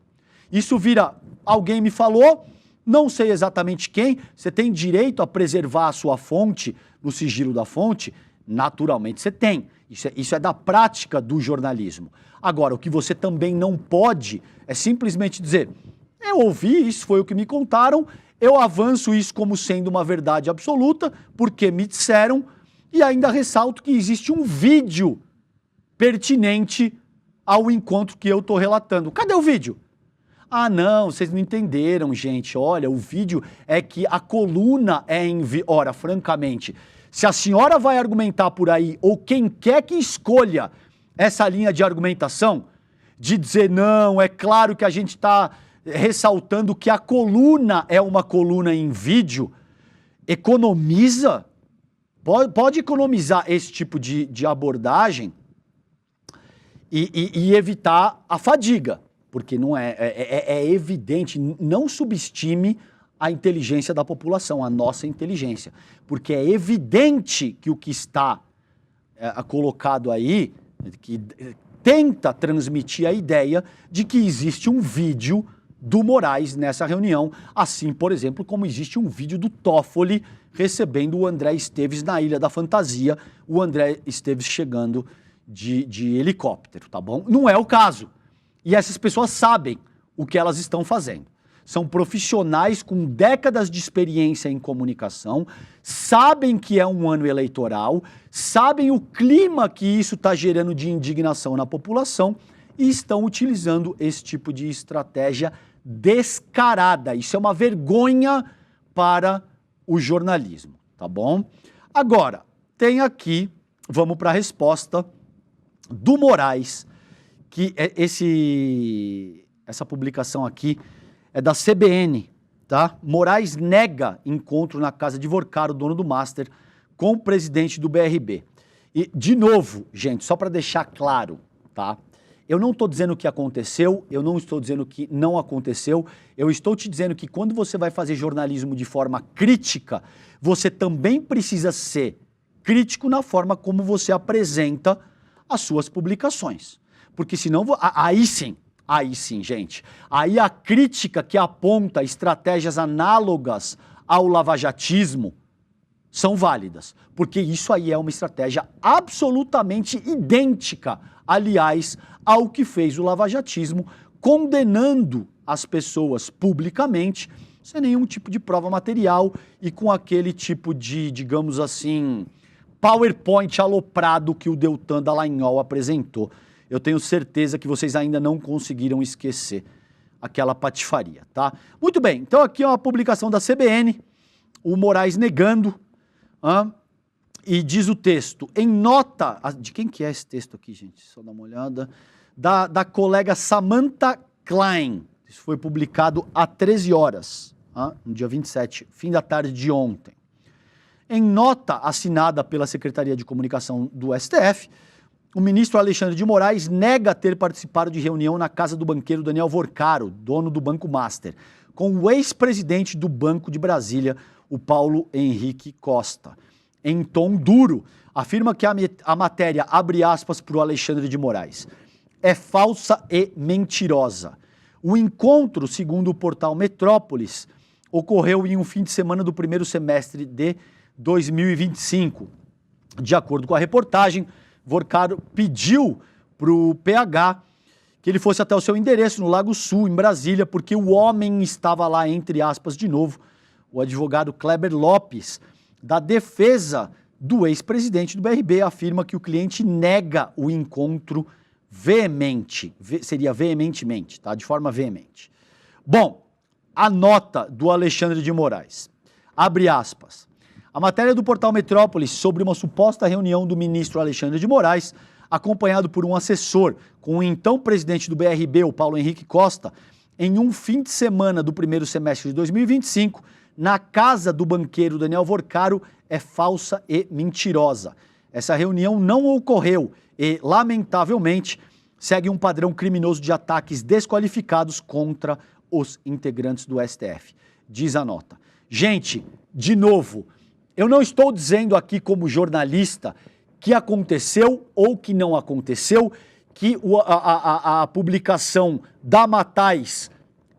Isso vira, alguém me falou, não sei exatamente quem, você tem direito a preservar a sua fonte, no sigilo da fonte? Naturalmente você tem. Isso é da prática do jornalismo. Agora, o que você também não pode é simplesmente dizer, eu ouvi, isso foi o que me contaram, eu avanço isso como sendo uma verdade absoluta, porque me disseram, e ainda ressalto que existe um vídeo pertinente ao encontro que eu estou relatando. Cadê o vídeo? Ah, não, vocês não entenderam, gente. Olha, o vídeo é que a coluna é em... Ora, francamente, se a senhora vai argumentar por aí, ou quem quer que escolha essa linha de argumentação, de dizer, não, é claro que a gente está ressaltando que a coluna é uma coluna em vídeo, economiza, pode economizar esse tipo de abordagem e evitar a fadiga. Porque não é evidente, não subestime a inteligência da população, a nossa inteligência. Porque é evidente que o que está colocado aí, que tenta transmitir a ideia de que existe um vídeo do Moraes nessa reunião, assim, por exemplo, como existe um vídeo do Toffoli recebendo o André Esteves na Ilha da Fantasia, o André Esteves chegando de helicóptero, tá bom? Não é o caso. E essas pessoas sabem o que elas estão fazendo. São profissionais com décadas de experiência em comunicação, sabem que é um ano eleitoral, sabem o clima que isso está gerando de indignação na população e estão utilizando esse tipo de estratégia descarada. Isso é uma vergonha para o jornalismo, tá bom? Agora, tem aqui, vamos para a resposta do Moraes, que essa publicação aqui é da CBN, tá? Moraes nega encontro na casa de Vorcaro, dono do Master, com o presidente do BRB. E, de novo, gente, só para deixar claro, tá? Eu não estou dizendo o que aconteceu, eu não estou dizendo o que não aconteceu, eu estou te dizendo que quando você vai fazer jornalismo de forma crítica, você também precisa ser crítico na forma como você apresenta as suas publicações. Porque senão, aí sim, gente, aí a crítica que aponta estratégias análogas ao lavajatismo são válidas. Porque isso aí é uma estratégia absolutamente idêntica, aliás, ao que fez o lavajatismo, condenando as pessoas publicamente, sem nenhum tipo de prova material e com aquele tipo de, digamos assim, PowerPoint aloprado que o Deltan Dallagnol apresentou. Eu tenho certeza que vocês ainda não conseguiram esquecer aquela patifaria, tá? Muito bem, então aqui é uma publicação da CBN, o Moraes negando, e diz o texto, em nota... De quem que é esse texto aqui, gente? Só dá uma olhada. Da colega Samantha Klein. Isso foi publicado há 13 horas, no dia 27, fim da tarde de ontem. Em nota assinada pela Secretaria de Comunicação do STF, o ministro Alexandre de Moraes nega ter participado de reunião na casa do banqueiro Daniel Vorcaro, dono do Banco Master, com o ex-presidente do Banco de Brasília, o Paulo Henrique Costa. Em tom duro, afirma que a matéria, abre aspas para o Alexandre de Moraes, é falsa e mentirosa. O encontro, segundo o portal Metrópolis, ocorreu em um fim de semana do primeiro semestre de 2025. De acordo com a reportagem, Vorcaro pediu para o PH que ele fosse até o seu endereço no Lago Sul, em Brasília, porque o homem estava lá, entre aspas, de novo, o advogado Kleber Lopes, da defesa do ex-presidente do BRB, afirma que o cliente nega o encontro seria veementemente, tá? De forma veemente. Bom, a nota do Alexandre de Moraes, abre aspas, a matéria do portal Metrópolis sobre uma suposta reunião do ministro Alexandre de Moraes, acompanhado por um assessor com o então presidente do BRB, o Paulo Henrique Costa, em um fim de semana do primeiro semestre de 2025, na casa do banqueiro Daniel Vorcaro, é falsa e mentirosa. Essa reunião não ocorreu e, lamentavelmente, segue um padrão criminoso de ataques desqualificados contra os integrantes do STF, diz a nota. Gente, de novo, eu não estou dizendo aqui como jornalista que aconteceu ou que não aconteceu, que a publicação da Matais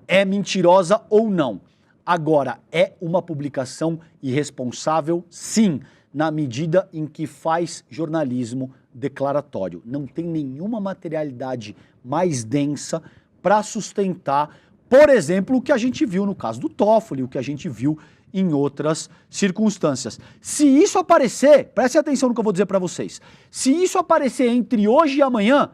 é mentirosa ou não. Agora, é uma publicação irresponsável, sim, na medida em que faz jornalismo declaratório. Não tem nenhuma materialidade mais densa para sustentar, por exemplo, o que a gente viu no caso do Toffoli, o que a gente viu em outras circunstâncias. Se isso aparecer, prestem atenção no que eu vou dizer para vocês, se isso aparecer entre hoje e amanhã,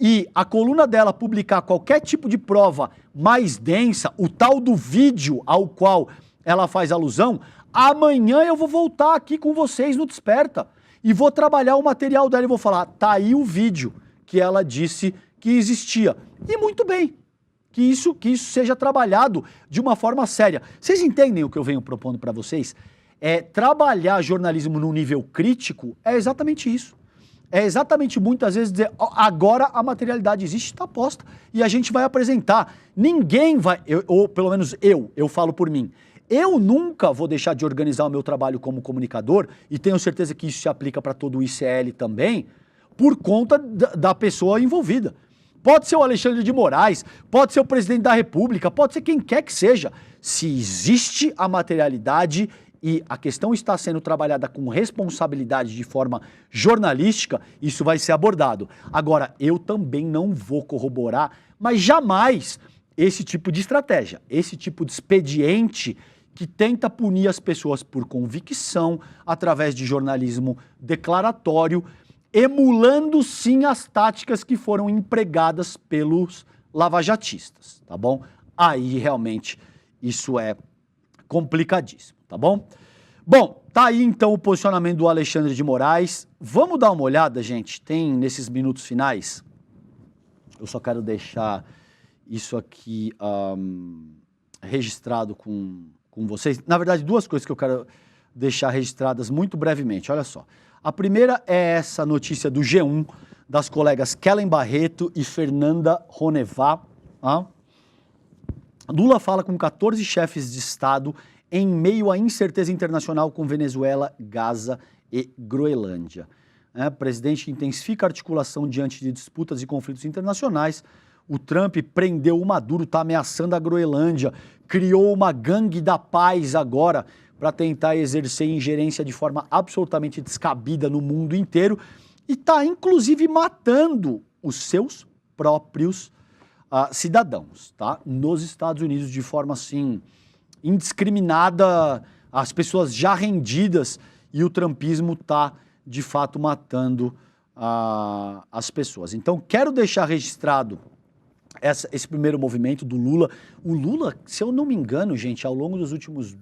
e a coluna dela publicar qualquer tipo de prova mais densa, o tal do vídeo ao qual ela faz alusão, amanhã eu vou voltar aqui com vocês no Desperta e vou trabalhar o material dela e vou falar, tá aí o vídeo que ela disse que existia. E muito bem, que isso seja trabalhado de uma forma séria. Vocês entendem o que eu venho propondo para vocês? Trabalhar jornalismo num nível crítico é exatamente isso. É exatamente muitas vezes dizer, agora a materialidade existe, está posta, e a gente vai apresentar. Ninguém vai, ou pelo menos eu falo por mim, eu nunca vou deixar de organizar o meu trabalho como comunicador, e tenho certeza que isso se aplica para todo o ICL também, por conta da pessoa envolvida. Pode ser o Alexandre de Moraes, pode ser o presidente da República, pode ser quem quer que seja. Se existe a materialidade e a questão está sendo trabalhada com responsabilidade de forma jornalística, isso vai ser abordado. Agora, eu também não vou corroborar, mas jamais esse tipo de estratégia, esse tipo de expediente que tenta punir as pessoas por convicção, através de jornalismo declaratório, emulando sim as táticas que foram empregadas pelos lavajatistas, tá bom? Aí realmente isso é complicadíssimo, tá bom? Bom, tá aí então o posicionamento do Alexandre de Moraes. Vamos dar uma olhada, gente? Tem nesses minutos finais, eu só quero deixar isso aqui registrado com vocês. Na verdade, duas coisas que eu quero deixar registradas muito brevemente, olha só. A primeira é essa notícia do G1, das colegas Kellen Barreto e Fernanda Ronevá. Lula fala com 14 chefes de Estado em meio à incerteza internacional com Venezuela, Gaza e Groenlândia. O presidente intensifica a articulação diante de disputas e conflitos internacionais. O Trump prendeu o Maduro, está ameaçando a Groenlândia, criou uma gangue da paz agora para tentar exercer ingerência de forma absolutamente descabida no mundo inteiro e está, inclusive, matando os seus próprios cidadãos, tá? Nos Estados Unidos, de forma, assim, indiscriminada, as pessoas já rendidas, e o trumpismo está, de fato, matando as pessoas. Então, quero deixar registrado esse primeiro movimento do Lula. O Lula, se eu não me engano, gente, ao longo dos últimos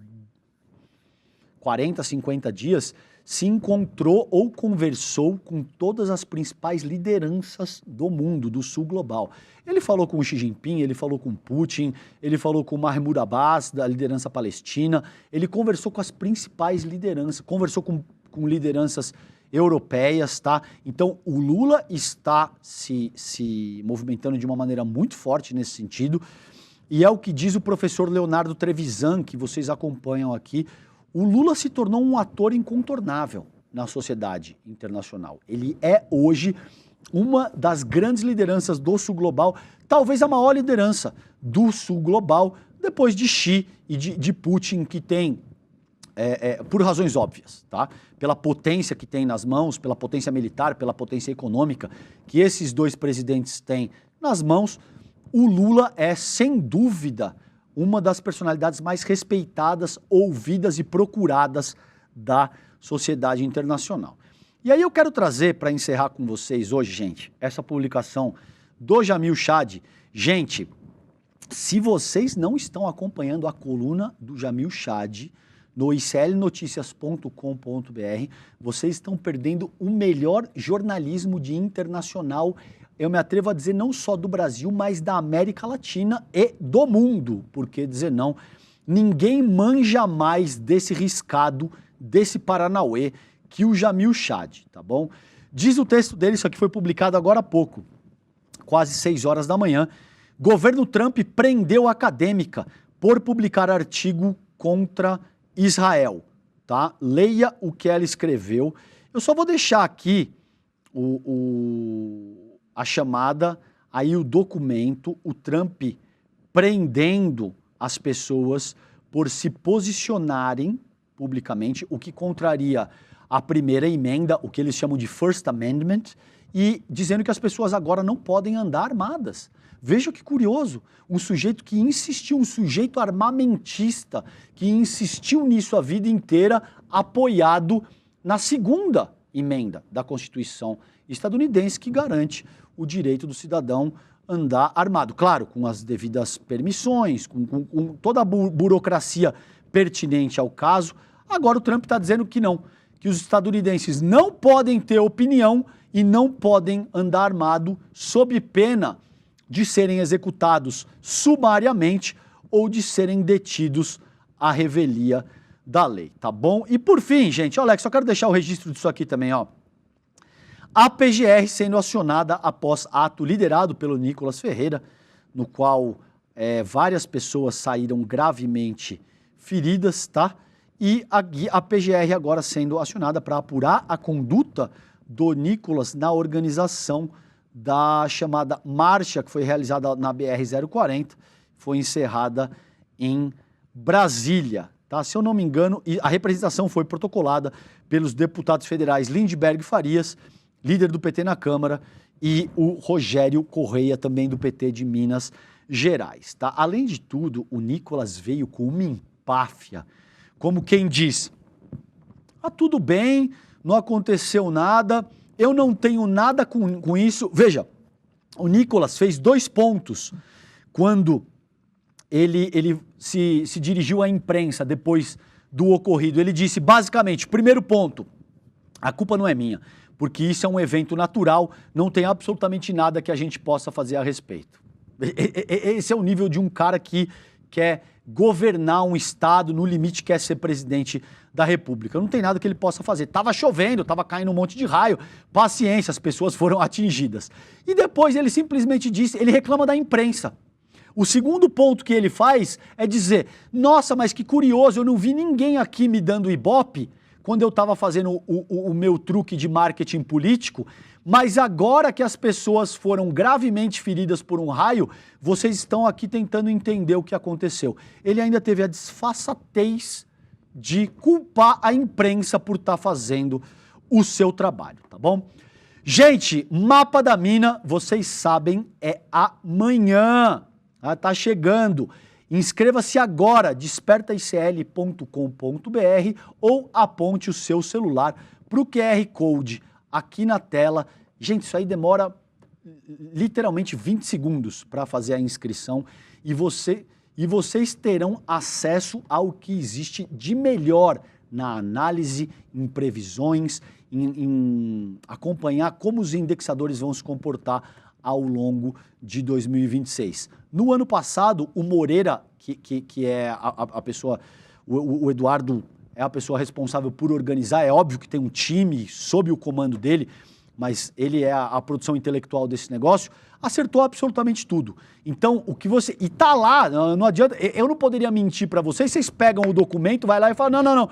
40, 50 dias, se encontrou ou conversou com todas as principais lideranças do mundo, do sul global. Ele falou com o Xi Jinping, ele falou com Putin, ele falou com Mahmoud Abbas, da liderança palestina, ele conversou com as principais lideranças, conversou com lideranças europeias, tá? Então, o Lula está se movimentando de uma maneira muito forte nesse sentido, e é o que diz o professor Leonardo Trevisan, que vocês acompanham aqui. O Lula se tornou um ator incontornável na sociedade internacional. Ele é hoje uma das grandes lideranças do Sul Global, talvez a maior liderança do Sul Global, depois de Xi e de Putin, que tem, por razões óbvias, tá? Pela potência que tem nas mãos, pela potência militar, pela potência econômica que esses dois presidentes têm nas mãos, o Lula é, sem dúvida, uma das personalidades mais respeitadas, ouvidas e procuradas da sociedade internacional. E aí eu quero trazer, para encerrar com vocês hoje, gente, essa publicação do Jamil Chad. Gente, se vocês não estão acompanhando a coluna do Jamil Chad no iclnoticias.com.br, vocês estão perdendo o melhor jornalismo de internacional eu me atrevo a dizer não só do Brasil, mas da América Latina e do mundo. Por que dizer não? Ninguém manja mais desse riscado, desse Paranauê, que o Jamil Chad, tá bom? Diz o texto dele, isso aqui foi publicado agora há pouco, quase 6 horas da manhã. Governo Trump prendeu acadêmica por publicar artigo contra Israel, tá? Leia o que ela escreveu. Eu só vou deixar aqui a chamada, aí o documento, o Trump prendendo as pessoas por se posicionarem publicamente, o que contraria a primeira emenda, o que eles chamam de First Amendment, e dizendo que as pessoas agora não podem andar armadas. Veja que curioso, um sujeito que insistiu, um sujeito armamentista, que insistiu nisso a vida inteira, apoiado na segunda emenda da Constituição estadunidense, que garante o direito do cidadão andar armado. Claro, com as devidas permissões, com toda a burocracia pertinente ao caso. Agora o Trump está dizendo que não, que os estadunidenses não podem ter opinião e não podem andar armado sob pena de serem executados sumariamente ou de serem detidos à revelia da lei, tá bom? E por fim, gente, olha, só quero deixar o registro disso aqui também, ó. A PGR sendo acionada após ato liderado pelo Nicolas Ferreira, no qual várias pessoas saíram gravemente feridas, tá? E a PGR agora sendo acionada para apurar a conduta do Nicolas na organização da chamada marcha que foi realizada na BR-040, foi encerrada em Brasília, tá? Se eu não me engano, a representação foi protocolada pelos deputados federais Lindbergh Farias, líder do PT na Câmara, e o Rogério Correia, também do PT de Minas Gerais, tá? Além de tudo, o Nicolas veio com uma empáfia, como quem diz, tudo bem, não aconteceu nada, eu não tenho nada com isso. Veja, o Nicolas fez 2 pontos quando ele se dirigiu à imprensa depois do ocorrido. Ele disse, basicamente, primeiro ponto, a culpa não é minha, porque isso é um evento natural, não tem absolutamente nada que a gente possa fazer a respeito. Esse é o nível de um cara que quer governar um estado, no limite quer ser presidente da República. Não tem nada que ele possa fazer. Tava chovendo, tava caindo um monte de raio, paciência, as pessoas foram atingidas. E depois ele simplesmente disse, ele reclama da imprensa. O segundo ponto que ele faz é dizer, nossa, mas que curioso, eu não vi ninguém aqui me dando ibope quando eu estava fazendo o meu truque de marketing político, mas agora que as pessoas foram gravemente feridas por um raio, vocês estão aqui tentando entender o que aconteceu. Ele ainda teve a desfaçatez de culpar a imprensa por estar fazendo o seu trabalho, tá bom? Gente, Mapa da Mina, vocês sabem, é amanhã, tá chegando. Inscreva-se agora, despertaicl.com.br ou aponte o seu celular para o QR Code aqui na tela. Gente, isso aí demora literalmente 20 segundos para fazer a inscrição e vocês terão acesso ao que existe de melhor na análise, em previsões, em acompanhar como os indexadores vão se comportar ao longo de 2026. No ano passado, o Moreira, que é a pessoa, o Eduardo é a pessoa responsável por organizar, é óbvio que tem um time sob o comando dele, mas ele é a produção intelectual desse negócio, acertou absolutamente tudo. Então, o que você... E tá lá, não adianta... Eu não poderia mentir para vocês pegam o documento, vai lá e falam, não.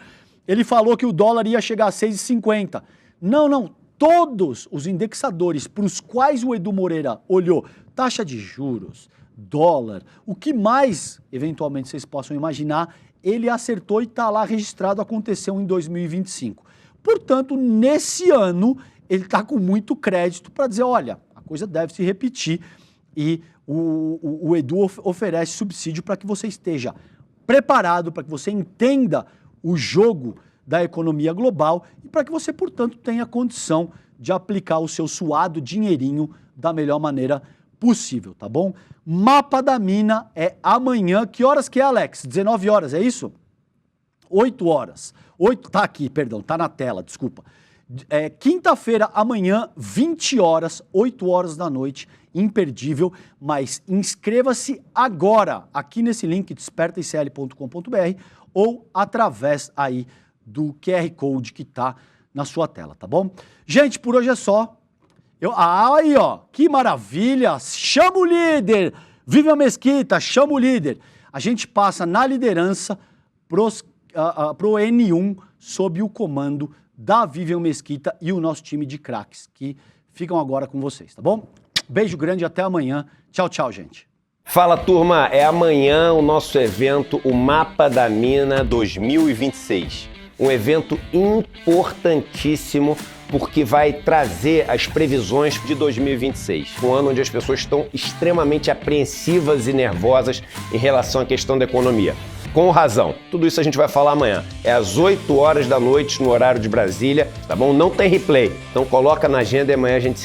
Ele falou que o dólar ia chegar a 6,50. Não. Todos os indexadores para os quais o Edu Moreira olhou, taxa de juros, dólar, o que mais, eventualmente, vocês possam imaginar, ele acertou e está lá registrado, aconteceu em 2025. Portanto, nesse ano, ele está com muito crédito para dizer, olha, a coisa deve se repetir e o Edu oferece subsídio para que você esteja preparado, para que você entenda o jogo da economia global e para que você, portanto, tenha condição de aplicar o seu suado dinheirinho da melhor maneira possível, tá bom? Mapa da Mina é amanhã. Que horas que é, Alex? 19 horas, é isso? 8 horas. Tá aqui, perdão, tá na tela, desculpa. Quinta-feira, amanhã, 20 horas, 8 horas da noite, imperdível, mas inscreva-se agora aqui nesse link, despertaicl.com.br ou através aí do QR Code que tá na sua tela, tá bom? Gente, por hoje é só. Aí, ó, que maravilha! Chama o líder! Vivian Mesquita, chama o líder! A gente passa na liderança pro N1 sob o comando da Vivian Mesquita e o nosso time de craques, que ficam agora com vocês, tá bom? Beijo grande, até amanhã. Tchau, tchau, gente. Fala, turma! É amanhã o nosso evento, o Mapa da Mina 2026. Um evento importantíssimo, porque vai trazer as previsões de 2026. Um ano onde as pessoas estão extremamente apreensivas e nervosas em relação à questão da economia. Com razão. Tudo isso a gente vai falar amanhã. É às 8 horas da noite no horário de Brasília, tá bom? Não tem replay. Então coloca na agenda e amanhã a gente se